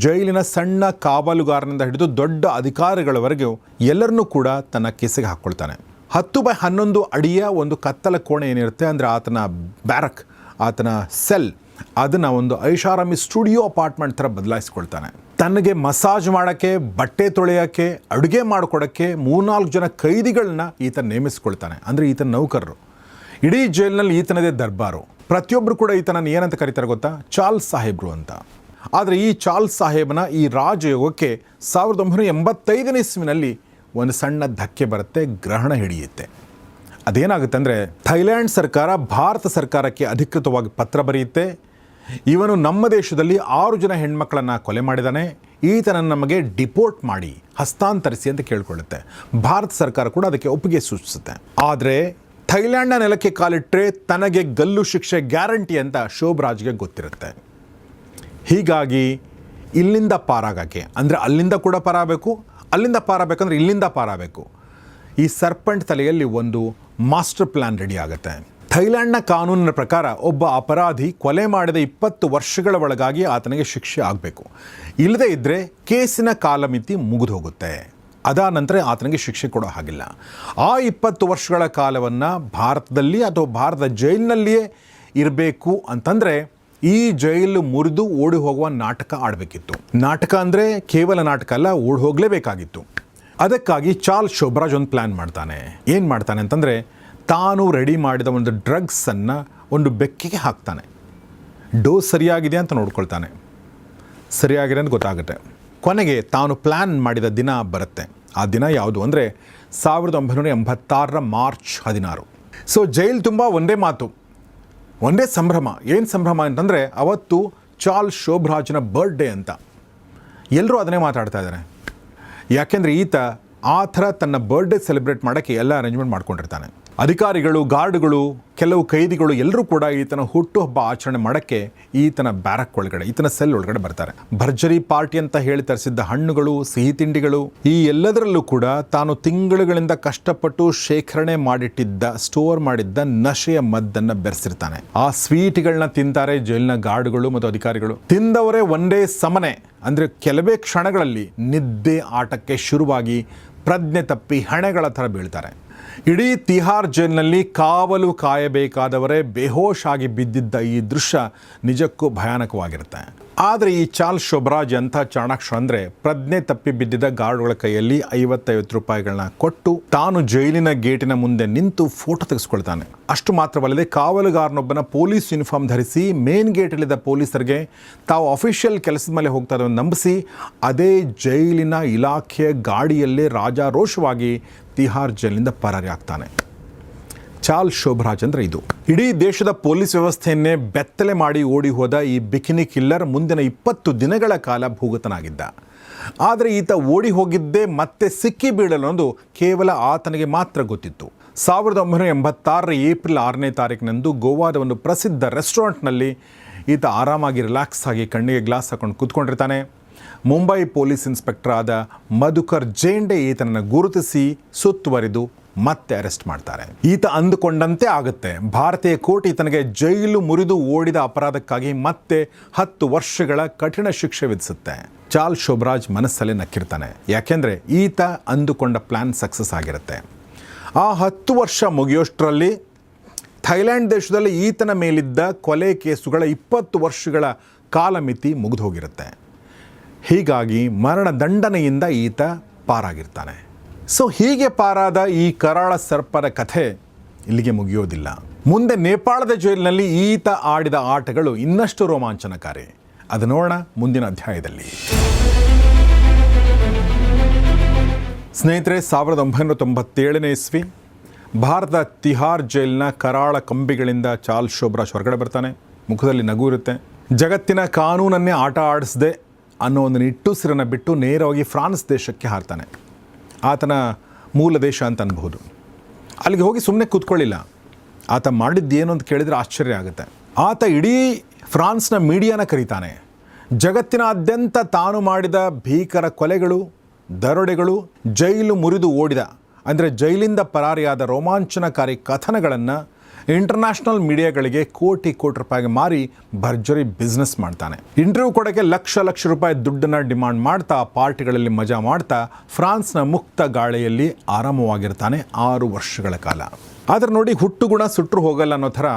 ಜೈಲಿನ ಸಣ್ಣ ಕಾವಲುಗಾರನಿಂದ ಹಿಡಿದು ದೊಡ್ಡ ಅಧಿಕಾರಿಗಳವರೆಗೂ ಎಲ್ಲರನ್ನೂ ಕೂಡ ತನ್ನ ಕಿಸೆಗೆ ಹಾಕ್ಕೊಳ್ತಾನೆ. 10x11 ಅಡಿಯ ಒಂದು ಕತ್ತಲ ಕೋಣೆ ಏನಿರುತ್ತೆ ಅಂದರೆ ಆತನ ಬ್ಯಾರಕ್, ಆತನ ಸೆಲ್, ಅದನ್ನು ಒಂದು ಐಷಾರಾಮಿ ಸ್ಟುಡಿಯೋ ಅಪಾರ್ಟ್ಮೆಂಟ್ ಥರ ಬದಲಾಯಿಸ್ಕೊಳ್ತಾನೆ. ತನಗೆ ಮಸಾಜ್ ಮಾಡೋಕ್ಕೆ, ಬಟ್ಟೆ ತೊಳೆಯೋಕ್ಕೆ, ಅಡುಗೆ ಮಾಡಿಕೊಡೋಕ್ಕೆ 3-4 ಜನ ಕೈದಿಗಳನ್ನ ಈತ ನೇಮಿಸ್ಕೊಳ್ತಾನೆ. ಅಂದರೆ ಈತನ ನೌಕರರು. ಇಡೀ ಜೈಲಿನಲ್ಲಿ ಈತನದೇ ದರ್ಬಾರು. ಪ್ರತಿಯೊಬ್ಬರು ಕೂಡ ಈತನನ್ನು ಏನಂತ ಕರೀತಾರೆ ಗೊತ್ತಾ? ಚಾರ್ಲ್ಸ್ ಸಾಹೇಬ್ರು ಅಂತ. ಆದರೆ ಈ ಚಾರ್ಲ್ಸ್ ಸಾಹೇಬನ ಈ ರಾಜಯೋಗಕ್ಕೆ 1985ನೇ ಇಸ್ವಿನಲ್ಲಿ ಒಂದು ಸಣ್ಣ ಧಕ್ಕೆ ಬರುತ್ತೆ, ಗ್ರಹಣ ಹಿಡಿಯುತ್ತೆ. ಅದೇನಾಗುತ್ತೆ ಅಂದರೆ, ಥೈಲ್ಯಾಂಡ್ ಸರ್ಕಾರ ಭಾರತ ಸರ್ಕಾರಕ್ಕೆ ಅಧಿಕೃತವಾಗಿ ಪತ್ರ ಬರೆಯುತ್ತೆ. ಇವನು ನಮ್ಮ ದೇಶದಲ್ಲಿ 6 ಜನ ಹೆಣ್ಮಕ್ಳನ್ನು ಕೊಲೆ ಮಾಡಿದ್ದಾನೆ, ಈತನನ್ನು ನಮಗೆ ಡಿಪೋರ್ಟ್ ಮಾಡಿ ಹಸ್ತಾಂತರಿಸಿ ಅಂತ ಕೇಳ್ಕೊಳ್ಳುತ್ತೆ. ಭಾರತ ಸರ್ಕಾರ ಕೂಡ ಅದಕ್ಕೆ ಒಪ್ಪಿಗೆ ಸೂಚಿಸುತ್ತೆ. ಆದರೆ ಥೈಲ್ಯಾಂಡ್ನ ನೆಲಕ್ಕೆ ಕಾಲಿಟ್ಟರೆ ತನಗೆ ಗಲ್ಲು ಶಿಕ್ಷೆ ಗ್ಯಾರಂಟಿ ಅಂತ ಶೋಭರಾಜ್ಗೆ ಗೊತ್ತಿರುತ್ತೆ. ಹೀಗಾಗಿ ಇಲ್ಲಿಂದ ಪಾರಾಗಕ್ಕೆ ಅಂದರೆ ಅಲ್ಲಿಂದ ಕೂಡ ಪಾರಾಗಬೇಕು, ಅಲ್ಲಿಂದ ಪಾರಾಗಬೇಕಂದ್ರೆ ಇಲ್ಲಿಂದ ಪಾರಾಗಬೇಕು. ಈ ಸರ್ಪಂಟ್ ತಲೆಯಲ್ಲಿ ಒಂದು ಮಾಸ್ಟರ್ ಪ್ಲ್ಯಾನ್ ರೆಡಿ ಆಗುತ್ತೆ. ಥೈಲ್ಯಾಂಡ್ನ ಕಾನೂನಿನ ಪ್ರಕಾರ ಒಬ್ಬ ಅಪರಾಧಿ ಕೊಲೆ ಮಾಡಿದ 20 ವರ್ಷಗಳ ಒಳಗಾಗಿ ಆತನಿಗೆ ಶಿಕ್ಷೆ ಆಗಬೇಕು. ಇಲ್ಲದೇ ಇದ್ದರೆ ಕೇಸಿನ ಕಾಲಮಿತಿ ಮುಗಿದು ಹೋಗುತ್ತೆ. ಅದಾದ ನಂತರ ಆತನಿಗೆ ಶಿಕ್ಷೆ ಕೊಡೋ ಹಾಗಿಲ್ಲ. ಆ 20 ವರ್ಷಗಳ ಕಾಲವನ್ನು ಭಾರತದಲ್ಲಿ ಅಥವಾ ಭಾರತದ ಜೈಲಿನಲ್ಲಿಯೇ ಇರಬೇಕು ಅಂತಂದರೆ ಈ ಜೈಲು ಮುರಿದು ಓಡಿ ಹೋಗುವ ನಾಟಕ ಆಡಬೇಕಿತ್ತು. ನಾಟಕ ಅಂದರೆ ಕೇವಲ ನಾಟಕ ಅಲ್ಲ, ಓಡಿ ಹೋಗಲೇಬೇಕಾಗಿತ್ತು. ಅದಕ್ಕಾಗಿ ಚಾರ್ಲ್ಸ್ ಶೋಭರಾಜ್ ಒಂದು ಪ್ಲ್ಯಾನ್ ಮಾಡ್ತಾನೆ. ಏನು ಮಾಡ್ತಾನೆ ಅಂತಂದರೆ, ತಾನು ರೆಡಿ ಮಾಡಿದ ಒಂದು ಡ್ರಗ್ಸನ್ನು ಒಂದು ಬೆಕ್ಕಿಗೆ ಹಾಕ್ತಾನೆ. ಡೋಸ್ ಸರಿಯಾಗಿದೆ ಅಂತ ನೋಡ್ಕೊಳ್ತಾನೆ. ಸರಿಯಾಗಿದೆ ಅಂತ ಗೊತ್ತಾಗುತ್ತೆ. ಕೊನೆಗೆ ತಾನು ಪ್ಲ್ಯಾನ್ ಮಾಡಿದ ದಿನ ಬರುತ್ತೆ. ಆ ದಿನ ಯಾವುದು ಅಂದರೆ 1986 ಮಾರ್ಚ್ 16. ಸೊ ಜೈಲ್ ತುಂಬ ಒಂದೇ ಮಾತು, ಒಂದೇ ಸಂಭ್ರಮ. ಏನು ಸಂಭ್ರಮ ಅಂತಂದರೆ, ಅವತ್ತು ಚಾರ್ಲ್ಸ್ ಶೋಭರಾಜ್ನ ಬರ್ಡೇ ಅಂತ ಎಲ್ಲರೂ ಅದನ್ನೇ ಮಾತಾಡ್ತಾ ಇದ್ದಾರೆ. ಯಾಕೆಂದರೆ ಈತ ಆ ಥರ ತನ್ನ ಬರ್ಡೇ ಸೆಲೆಬ್ರೇಟ್ ಮಾಡೋಕ್ಕೆ ಎಲ್ಲ ಅರೇಂಜ್ಮೆಂಟ್ ಮಾಡ್ಕೊಂಡಿರ್ತಾನೆ. ಅಧಿಕಾರಿಗಳು, ಗಾರ್ಡ್ಗಳು, ಕೆಲವು ಕೈದಿಗಳು ಎಲ್ಲರೂ ಕೂಡ ಈತನ ಹುಟ್ಟುಹಬ್ಬ ಆಚರಣೆ ಮಾಡೋಕ್ಕೆ ಈತನ ಬ್ಯಾರಕ್ ಒಳಗಡೆ, ಈತನ ಸೆಲ್ ಒಳಗಡೆ ಬರ್ತಾರೆ. ಭರ್ಜರಿ ಪಾರ್ಟಿ ಅಂತ ಹೇಳಿ ತರಿಸಿದ್ದ ಹಣ್ಣುಗಳು, ಸಿಹಿ ತಿಂಡಿಗಳು, ಈ ಎಲ್ಲದರಲ್ಲೂ ಕೂಡ ತಾನು ತಿಂಗಳುಗಳಿಂದ ಕಷ್ಟಪಟ್ಟು ಶೇಖರಣೆ ಮಾಡಿಟ್ಟಿದ್ದ, ಸ್ಟೋರ್ ಮಾಡಿದ್ದ ನಶೆಯ ಮದ್ದನ್ನು ಬೆರೆಸಿರ್ತಾನೆ. ಆ ಸ್ವೀಟ್ಗಳನ್ನ ತಿಂತಾರೆ ಜೈಲಿನ ಗಾರ್ಡ್ಗಳು ಮತ್ತು ಅಧಿಕಾರಿಗಳು. ತಿಂದವರೇ ಒಂದೇ ಸಮನೆ ಅಂದರೆ ಕೆಲವೇ ಕ್ಷಣಗಳಲ್ಲಿ ನಿದ್ದೆ ಆಟಕ್ಕೆ ಶುರುವಾಗಿ ಪ್ರಜ್ಞೆ ತಪ್ಪಿ ಹಣೆಗಳ ಥರ ಬೀಳ್ತಾರೆ. ಇಡೀ ತಿಹಾರ್ ಜೈಲಿನಲ್ಲಿ ಕಾವಲು ಕಾಯಬೇಕಾದವರೇ ಬೇಹೋಶ್ ಆಗಿ ಬಿದ್ದಿದ್ದ ಈ ದೃಶ್ಯ ನಿಜಕ್ಕೂ ಭಯಾನಕವಾಗಿರುತ್ತೆ. ಆದರೆ ಈ ಚಾರ್ಲ್ಸ್ ಶೋಭರಾಜ್ ಎಂಥ ಚಾಣಾಕ್ಷ ಅಂದರೆ, ಪ್ರಜ್ಞೆ ತಪ್ಪಿ ಬಿದ್ದಿದ್ದ ಗಾರ್ಡ್ಗಳ ಕೈಯಲ್ಲಿ 50 ರೂಪಾಯಿಗಳನ್ನ ಕೊಟ್ಟು ತಾನು ಜೈಲಿನ ಗೇಟಿನ ಮುಂದೆ ನಿಂತು ಫೋಟೋ ತೆಗೆಸ್ಕೊಳ್ತಾನೆ. ಅಷ್ಟು ಮಾತ್ರವಲ್ಲದೆ ಕಾವಲುಗಾರನೊಬ್ಬನ ಪೊಲೀಸ್ ಯೂನಿಫಾರ್ಮ್ ಧರಿಸಿ ಮೇನ್ ಗೇಟಲ್ಲಿದ್ದ ಪೊಲೀಸರಿಗೆ ತಾವು ಅಫಿಷಿಯಲ್ ಕೆಲಸದ ಮೇಲೆ ಹೋಗ್ತಾ ಇರೋದನ್ನು ನಂಬಿಸಿ ಅದೇ ಜೈಲಿನ ಇಲಾಖೆಯ ಗಾಡಿಯಲ್ಲೇ ರಾಜಾರೋಷವಾಗಿ ತಿಹಾರ್ ಜೈಲಿನಿಂದ ಪರಾರಿ ಆಗ್ತಾನೆ. ಚಾರ್ಲ್ಸ್ ಶೋಭರಾಜ್ ಅಂದರೆ ಇದು. ಇಡೀ ದೇಶದ ಪೊಲೀಸ್ ವ್ಯವಸ್ಥೆಯನ್ನೇ ಬೆತ್ತಲೆ ಮಾಡಿ ಓಡಿ ಹೋದ ಈ ಬಿಕಿನಿ ಕಿಲ್ಲರ್ ಮುಂದಿನ 20 ದಿನಗಳ ಕಾಲ ಭೂಗತನಾಗಿದ್ದ. ಆದರೆ ಈತ ಓಡಿ ಹೋಗಿದ್ದೇ ಮತ್ತೆ ಸಿಕ್ಕಿ ಬೀಳಲೊಂದು ಕೇವಲ ಆತನಿಗೆ ಮಾತ್ರ ಗೊತ್ತಿತ್ತು. 1986 ಏಪ್ರಿಲ್ 6ನೇ ತಾರೀಕಿನಂದು ಗೋವಾದ ಒಂದು ಪ್ರಸಿದ್ಧ ರೆಸ್ಟೋರೆಂಟ್ನಲ್ಲಿ ಈತ ಆರಾಮಾಗಿ ರಿಲ್ಯಾಕ್ಸ್ ಆಗಿ ಕಣ್ಣಿಗೆ ಗ್ಲಾಸ್ ಹಾಕೊಂಡು ಕೂತ್ಕೊಂಡಿರ್ತಾನೆ. ಮುಂಬೈ ಪೊಲೀಸ್ ಇನ್ಸ್ಪೆಕ್ಟರ್ ಆದ ಮಧುಕರ್ ಜೇಂಡೆ ಈತನನ್ನು ಗುರುತಿಸಿ ಸುತ್ತುವರಿದು ಮತ್ತೆ ಅರೆಸ್ಟ್ ಮಾಡ್ತಾರೆ. ಈತ ಅಂದುಕೊಂಡಂತೆ ಆಗುತ್ತೆ. ಭಾರತೀಯ ಕೋರ್ಟ್ ಈತನಿಗೆ ಜೈಲು ಮುರಿದು ಓಡಿದ ಅಪರಾಧಕ್ಕಾಗಿ ಮತ್ತೆ 10 ವರ್ಷಗಳ ಕಠಿಣ ಶಿಕ್ಷೆ ವಿಧಿಸುತ್ತೆ. ಚಾರ್ಲ್ಸ್ ಶೋಭರಾಜ್ ಮನಸ್ಸಲ್ಲೇ ನಕ್ಕಿರ್ತಾನೆ. ಯಾಕೆಂದರೆ ಈತ ಅಂದುಕೊಂಡ ಪ್ಲ್ಯಾನ್ ಸಕ್ಸಸ್ ಆಗಿರುತ್ತೆ. ಆ 10 ವರ್ಷ ಮುಗಿಯೋಷ್ಟರಲ್ಲಿ ಥೈಲ್ಯಾಂಡ್ ದೇಶದಲ್ಲಿ ಈತನ ಮೇಲಿದ್ದ ಕೊಲೆ ಕೇಸುಗಳ 20 ವರ್ಷಗಳ ಕಾಲಮಿತಿ ಮುಗಿದು ಹೋಗಿರುತ್ತೆ. ಹೀಗಾಗಿ ಮರಣದಂಡನೆಯಿಂದ ಈತ ಪಾರಾಗಿರ್ತಾನೆ. ಹೀಗೆ ಪಾರಾದ ಈ ಕರಾಳ ಸರ್ಪದ ಕಥೆ ಇಲ್ಲಿಗೆ ಮುಗಿಯೋದಿಲ್ಲ. ಮುಂದೆ ನೇಪಾಳದ ಜೈಲಿನಲ್ಲಿ ಈತ ಆಡಿದ ಆಟಗಳು ಇನ್ನಷ್ಟು ರೋಮಾಂಚನಕಾರಿ. ಅದು ನೋಡೋಣ ಮುಂದಿನ ಅಧ್ಯಾಯದಲ್ಲಿ. ಸ್ನೇಹಿತರೆ, 1997ನೇ ಇಸ್ವಿ ಭಾರತದ ತಿಹಾರ್ ಜೈಲಿನ ಕರಾಳ ಕಂಬಿಗಳಿಂದ ಚಾರ್ಲ್ಸ್ ಶೋಭರಾಜ್ ಹೊರಗಡೆ ಬರ್ತಾನೆ. ಮುಖದಲ್ಲಿ ನಗು ಇರುತ್ತೆ. ಜಗತ್ತಿನ ಕಾನೂನನ್ನೇ ಆಟ ಆಡಿಸದೆ ಅನ್ನೋ ಒಂದು ನಿಟ್ಟುಸಿರನ್ನು ಬಿಟ್ಟು ನೇರವಾಗಿ ಫ್ರಾನ್ಸ್ ದೇಶಕ್ಕೆ ಹಾರ್ತಾನೆ. ಆತನ ಮೂಲ ದೇಶ ಅಂತ ಅನ್ಬೋದು. ಅಲ್ಲಿಗೆ ಹೋಗಿ ಸುಮ್ಮನೆ ಕೂತ್ಕೊಳ್ಳಿಲ್ಲ. ಆತ ಮಾಡಿದ್ದೇನು ಅಂತ ಕೇಳಿದರೆ ಆಶ್ಚರ್ಯ ಆಗುತ್ತೆ. ಆತ ಇಡೀ ಫ್ರಾನ್ಸ್ನ ಮೀಡಿಯಾನ ಕರೀತಾನೆ. ಜಗತ್ತಿನಾದ್ಯಂತ ತಾನು ಮಾಡಿದ ಭೀಕರ ಕೊಲೆಗಳು, ದರೋಡೆಗಳು, ಜೈಲು ಮುರಿದು ಓಡಿದ ಅಂದರೆ ಜೈಲಿಂದ ಪರಾರಿಯಾದ ರೋಮಾಂಚನಕಾರಿ ಕಥನಗಳನ್ನು ಇಂಟರ್ನ್ಯಾಷನಲ್ ಮೀಡಿಯಾಗಳಿಗೆ ಕೋಟಿ ರೂಪಾಯಿಗೆ ಮಾರಿ ಭರ್ಜರಿ ಬಿಸ್ನೆಸ್ ಮಾಡ್ತಾನೆ. ಇಂಟರ್ವ್ಯೂ ಕೊಡೋಕ್ಕೆ ಲಕ್ಷ ರೂಪಾಯಿ ದುಡ್ಡನ್ನು ಡಿಮಾಂಡ್ ಮಾಡ್ತಾ, ಪಾರ್ಟಿಗಳಲ್ಲಿ ಮಜಾ ಮಾಡ್ತಾ ಫ್ರಾನ್ಸ್ನ ಮುಕ್ತ ಗಾಳಿಯಲ್ಲಿ ಆರಾಮವಾಗಿರ್ತಾನೆ 6 ವರ್ಷಗಳ ಕಾಲ. ಆದರೆ ನೋಡಿ, ಹುಟ್ಟುಗುಣ ಸುಟ್ಟರು ಹೋಗಲ್ಲ ಅನ್ನೋ ಥರ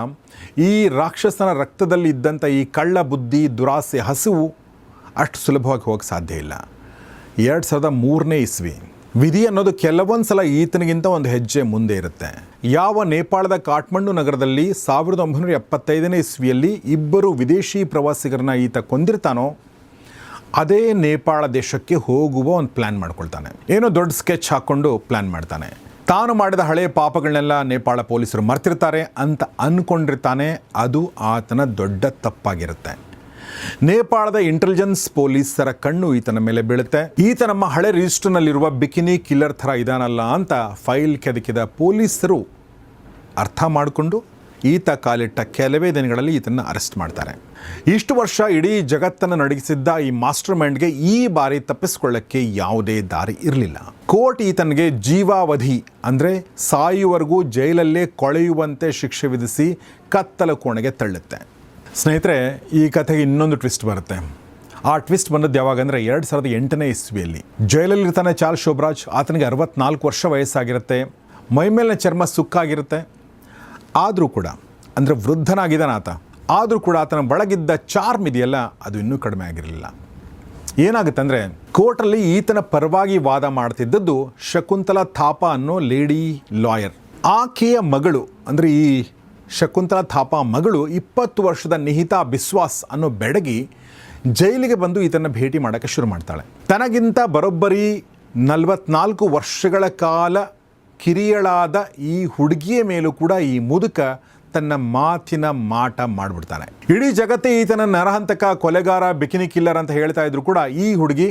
ಈ ರಾಕ್ಷಸನ ರಕ್ತದಲ್ಲಿ ಇದ್ದಂಥ ಈ ಕಳ್ಳ ಬುದ್ಧಿ, ದುರಾಸೆ, ಹಸಿವು ಅಷ್ಟು ಸುಲಭವಾಗಿ ಹೋಗಕ್ಕೆ ಸಾಧ್ಯ ಇಲ್ಲ. 2003ನೇ ಇಸ್ವಿ ವಿಧಿ ಅನ್ನೋದು ಕೆಲವೊಂದು ಸಲ ಈತನಿಗಿಂತ ಒಂದು ಹೆಜ್ಜೆ ಮುಂದೆ ಇರುತ್ತೆ. ಯಾವ ನೇಪಾಳದ ಕಾಠ್ಮಂಡು ನಗರದಲ್ಲಿ 1975ನೇ ಇಸ್ವಿಯಲ್ಲಿ 2 ವಿದೇಶಿ ಪ್ರವಾಸಿಗರನ್ನ ಈತ ಕೊಂದಿರ್ತಾನೋ, ಅದೇ ನೇಪಾಳ ದೇಶಕ್ಕೆ ಹೋಗುವ ಒಂದು ಪ್ಲ್ಯಾನ್ ಮಾಡ್ಕೊಳ್ತಾನೆ. ಏನೋ ದೊಡ್ಡ ಸ್ಕೆಚ್ ಹಾಕ್ಕೊಂಡು ಪ್ಲ್ಯಾನ್ ಮಾಡ್ತಾನೆ. ತಾನು ಮಾಡಿದ ಹಳೆಯ ಪಾಪಗಳನ್ನೆಲ್ಲ ನೇಪಾಳ ಪೊಲೀಸರು ಮರ್ತಿರ್ತಾರೆ ಅಂತ ಅಂದ್ಕೊಂಡಿರ್ತಾನೆ. ಅದು ಆತನ ದೊಡ್ಡ ತಪ್ಪಾಗಿರುತ್ತೆ. ನೇಪಾಳದ ಇಂಟೆಲಿಜೆನ್ಸ್ ಪೊಲೀಸರ ಕಣ್ಣು ಈತನ ಮೇಲೆ ಬೀಳುತ್ತೆ. ಈತ ನಮ್ಮ ಹಳೆ ರಿಜಿಸ್ಟರ್ನಲ್ಲಿರುವ ಬಿಕಿನಿ ಕಿಲ್ಲರ್ ಥರ ಇದಾನಲ್ಲ ಅಂತ ಫೈಲ್ ಕೆದಕಿದ ಪೊಲೀಸರು ಅರ್ಥ ಮಾಡಿಕೊಂಡು ಈತ ಕಾಲಿಟ್ಟ ಕೆಲವೇ ದಿನಗಳಲ್ಲಿ ಈತನ್ನು ಅರೆಸ್ಟ್ ಮಾಡ್ತಾರೆ. ಇಷ್ಟು ವರ್ಷ ಇಡೀ ಜಗತ್ತನ್ನು ನಡಗಿಸಿದ್ದ ಈ ಮಾಸ್ಟರ್ ಮೈಂಡ್ಗೆ ಈ ಬಾರಿ ತಪ್ಪಿಸ್ಕೊಳ್ಳೋಕ್ಕೆ ಯಾವುದೇ ದಾರಿ ಇರಲಿಲ್ಲ. ಕೋರ್ಟ್ ಈತನಿಗೆ ಜೀವಾವಧಿ ಅಂದರೆ ಸಾಯುವವರೆಗೂ ಜೈಲಲ್ಲೇ ಕೊಳೆಯುವಂತೆ ಶಿಕ್ಷೆ ವಿಧಿಸಿ ಕತ್ತಲ ಕೋಣೆಗೆ ತಳ್ಳುತ್ತೆ. ಸ್ನೇಹಿತರೆ, ಈ ಕಥೆಗೆ ಇನ್ನೊಂದು ಟ್ವಿಸ್ಟ್ ಬರುತ್ತೆ. ಆ ಟ್ವಿಸ್ಟ್ ಬಂದದ್ದು ಯಾವಾಗ ಅಂದರೆ 2008ನೇ ಇಸ್ವಿಯಲ್ಲಿ. ಜೈಲಲ್ಲಿರ್ತಾನೆ ಚಾರ್ಲ್ಸ್ ಶೋಭರಾಜ್. ಆತನಿಗೆ 64 ವರ್ಷ ವಯಸ್ಸಾಗಿರುತ್ತೆ. ಮೈಮೇಲಿನ ಚರ್ಮ ಸುಕ್ಕಾಗಿರುತ್ತೆ. ಆದರೂ ಕೂಡ, ಅಂದರೆ ವೃದ್ಧನಾಗಿದ್ದಾನೆ ಆತ, ಆದರೂ ಕೂಡ ಆತನ ಒಳಗಿದ್ದ ಚಾರ್ಮ್ ಇದೆಯಲ್ಲ, ಅದು ಇನ್ನೂ ಕಡಿಮೆ ಆಗಿರಲಿಲ್ಲ. ಏನಾಗುತ್ತೆ ಅಂದರೆ, ಕೋರ್ಟಲ್ಲಿ ಈತನ ಪರವಾಗಿ ವಾದ ಮಾಡ್ತಿದ್ದದ್ದು ಶಕುಂತಲಾ ಥಾಪಾ ಅನ್ನೋ ಲೇಡಿ ಲಾಯರ್. ಆಕೆಯ ಮಗಳು ಅಂದರೆ ಈ ಶಕುಂತಲಾ ಥಾಪಾ ಮಗಳು 20 ವರ್ಷದ ನಿಹಿತಾ ಬಿಸ್ವಾಸ್ ಅನ್ನೋ ಬೆಡಗಿ ಜೈಲಿಗೆ ಬಂದು ಈತನ ಭೇಟಿ ಮಾಡೋಕ್ಕೆ ಶುರು ಮಾಡ್ತಾಳೆ. ತನಗಿಂತ ಬರೋಬ್ಬರಿ 44 ವರ್ಷಗಳ ಕಾಲ ಕಿರಿಯಳಾದ ಈ ಹುಡುಗಿಯ ಮೇಲೂ ಕೂಡ ಈ ಮುದುಕ ತನ್ನ ಮಾತಿನ ಮಾಟ ಮಾಡಿಬಿಡ್ತಾನೆ. ಇಡೀ ಜಗತ್ತೇ ಈತನ ನರಹಂತಕ, ಕೊಲೆಗಾರ, ಬಿಕಿನಿ ಕಿಲ್ಲರ್ ಅಂತ ಹೇಳ್ತಾ ಇದ್ರು ಕೂಡ ಈ ಹುಡುಗಿ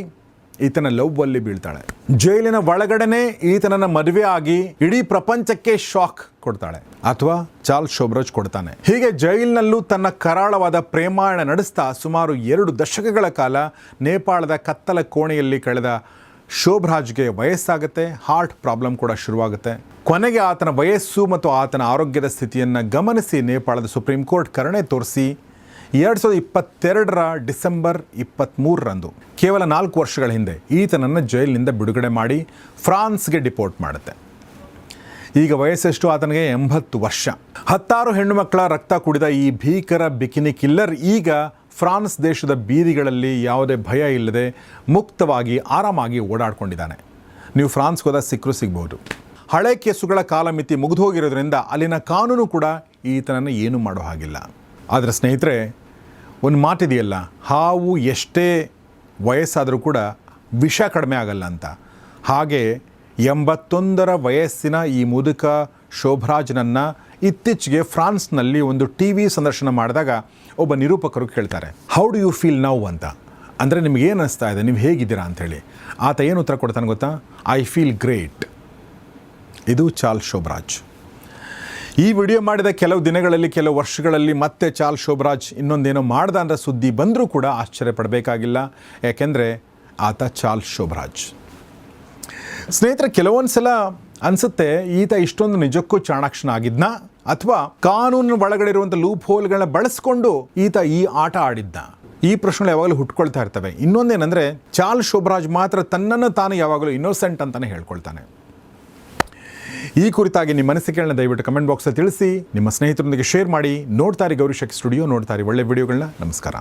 ಈತನ ಲವ್ವಲ್ಲಿ ಬೀಳ್ತಾಳೆ. ಜೈಲಿನ ಒಳಗಡೆನೆ ಈತನನ್ನ ಮದುವೆ ಆಗಿ ಇಡೀ ಪ್ರಪಂಚಕ್ಕೆ ಶಾಕ್ ಕೊಡ್ತಾಳೆ, ಅಥವಾ ಚಾರ್ಲ್ಸ್ ಶೋಭರಾಜ್ ಕೊಡ್ತಾನೆ. ಹೀಗೆ ಜೈಲಿನಲ್ಲೂ ತನ್ನ ಕರಾಳವಾದ ಪ್ರೇಮಾಯಣ ನಡೆಸ್ತಾ ಸುಮಾರು 2 ದಶಕಗಳ ಕಾಲ ನೇಪಾಳದ ಕತ್ತಲ ಕೋಣೆಯಲ್ಲಿ ಕಳೆದ ಶೋಭರಾಜ್ಗೆ ವಯಸ್ಸಾಗುತ್ತೆ. ಹಾರ್ಟ್ ಪ್ರಾಬ್ಲಮ್ ಕೂಡ ಶುರುವಾಗುತ್ತೆ. ಕೊನೆಗೆ ಆತನ ವಯಸ್ಸು ಮತ್ತು ಆತನ ಆರೋಗ್ಯದ ಸ್ಥಿತಿಯನ್ನು ಗಮನಿಸಿ ನೇಪಾಳದ ಸುಪ್ರೀಂ ಕೋರ್ಟ್ ಕರುಣೆ ತೋರಿಸಿ 2022ರ ಡಿಸೆಂಬರ್ 23ರಂದು, ಕೇವಲ 4 ವರ್ಷಗಳ ಹಿಂದೆ, ಈತನನ್ನು ಜೈಲಿನಿಂದ ಬಿಡುಗಡೆ ಮಾಡಿ ಫ್ರಾನ್ಸ್ಗೆ ಡಿಪೋರ್ಟ್ ಮಾಡುತ್ತೆ. ಈಗ ವಯಸ್ಸೆಷ್ಟು? ಆತನಿಗೆ 80 ವರ್ಷ. 10 ಹೆಣ್ಣು ಮಕ್ಕಳ ರಕ್ತ ಕುಡಿದ ಈ ಭೀಕರ ಬಿಕಿನಿ ಕಿಲ್ಲರ್ ಈಗ ಫ್ರಾನ್ಸ್ ದೇಶದ ಬೀದಿಗಳಲ್ಲಿ ಯಾವುದೇ ಭಯ ಇಲ್ಲದೆ ಮುಕ್ತವಾಗಿ ಆರಾಮಾಗಿ ಓಡಾಡ್ಕೊಂಡಿದ್ದಾನೆ. ನೀವು ಫ್ರಾನ್ಸ್ಗೆ ಹೋದ ಸಿಗ್ಬೋದು. ಹಳೆ ಕೇಸುಗಳ ಕಾಲಮಿತಿ ಮುಗಿದು ಹೋಗಿರೋದ್ರಿಂದ ಅಲ್ಲಿನ ಕಾನೂನು ಕೂಡ ಈತನನ್ನು ಏನೂ ಮಾಡೋ ಹಾಗಿಲ್ಲ. ಆದರೆ ಸ್ನೇಹಿತರೆ, ಒಂದು ಮಾತಿದೆಯಲ್ಲ, ಹಾವು ಎಷ್ಟೇ ವಯಸ್ಸಾದರೂ ಕೂಡ ವಿಷ ಕಡಿಮೆ ಆಗಲ್ಲ ಅಂತ. ಹಾಗೆ 81ರ ವಯಸ್ಸಿನ ಈ ಮುದುಕ ಶೋಭರಾಜ್ನನ್ನು ಇತ್ತೀಚೆಗೆ ಫ್ರಾನ್ಸ್ನಲ್ಲಿ ಒಂದು ಟಿ ವಿ ಸಂದರ್ಶನ ಮಾಡಿದಾಗ ಒಬ್ಬ ನಿರೂಪಕರು ಕೇಳ್ತಾರೆ, how do you feel now ಅಂತ. ಅಂದರೆ ನಿಮಗೇನು ಅನ್ನಿಸ್ತಾ ಇದೆ, ನೀವು ಹೇಗಿದ್ದೀರಾ ಅಂಥೇಳಿ. ಆತ ಏನು ಉತ್ತರ ಕೊಡ್ತಾನೆ ಗೊತ್ತಾ? I feel great. ಇದು ಚಾರ್ಲ್ಸ್ ಶೋಭರಾಜ್. ಈ ವಿಡಿಯೋ ಮಾಡಿದ ಕೆಲವು ದಿನಗಳಲ್ಲಿ, ಕೆಲವು ವರ್ಷಗಳಲ್ಲಿ ಮತ್ತೆ ಚಾರ್ಲ್ಸ್ ಶೋಭರಾಜ್ ಇನ್ನೊಂದೇನೋ ಮಾಡ್ದ ಅಂದರೆ ಸುದ್ದಿ ಬಂದರೂ ಕೂಡ ಆಶ್ಚರ್ಯಪಡಬೇಕಾಗಿಲ್ಲ. ಯಾಕೆಂದರೆ ಆತ ಚಾರ್ಲ್ಸ್ ಶೋಭರಾಜ್. ಸ್ನೇಹಿತರೆ, ಕೆಲವೊಂದು ಸಲ ಅನಿಸುತ್ತೆ ಈತ ಇಷ್ಟೊಂದು ನಿಜಕ್ಕೂ ಚಾಣಾಕ್ಷನಾಗಿದ್ನ, ಅಥವಾ ಕಾನೂನಿನ ಒಳಗಡೆ ಇರುವಂಥ ಲೂಪ್ ಹೋಲ್ಗಳನ್ನ ಬಳಸ್ಕೊಂಡು ಈತ ಈ ಆಟ ಆಡಿದ್ದ. ಈ ಪ್ರಶ್ನೆಗಳು ಯಾವಾಗಲೂ ಹುಟ್ಕೊಳ್ತಾ ಇರ್ತವೆ. ಇನ್ನೊಂದೇನೆಂದರೆ, ಚಾರ್ಲ್ಸ್ ಶೋಭರಾಜ್ ಮಾತ್ರ ತನ್ನನ್ನು ತಾನು ಯಾವಾಗಲೂ ಇನ್ನೋಸೆಂಟ್ ಅಂತಲೇ ಹೇಳ್ಕೊಳ್ತಾನೆ. ಈ ಕುರಿತಾಗಿ ನಿಮ್ಮ ಅನಿಸಿಕೆಗಳನ್ನ ದಯವಿಟ್ಟು ಕಮೆಂಟ್ ಬಾಕ್ಸಲ್ಲಿ ತಿಳಿಸಿ, ನಿಮ್ಮ ಸ್ನೇಹಿತರೊಂದಿಗೆ ಶೇರ್ ಮಾಡಿ. ನೋಡ್ತಾರೆ ಗೌರಿ ಶಕ್ಕಿ ಸ್ಟುಡಿಯೋ, ನೋಡ್ತಾರೆ ಒಳ್ಳೆ ವಿಡಿಯೋಗಳನ್ನ. ನಮಸ್ಕಾರ.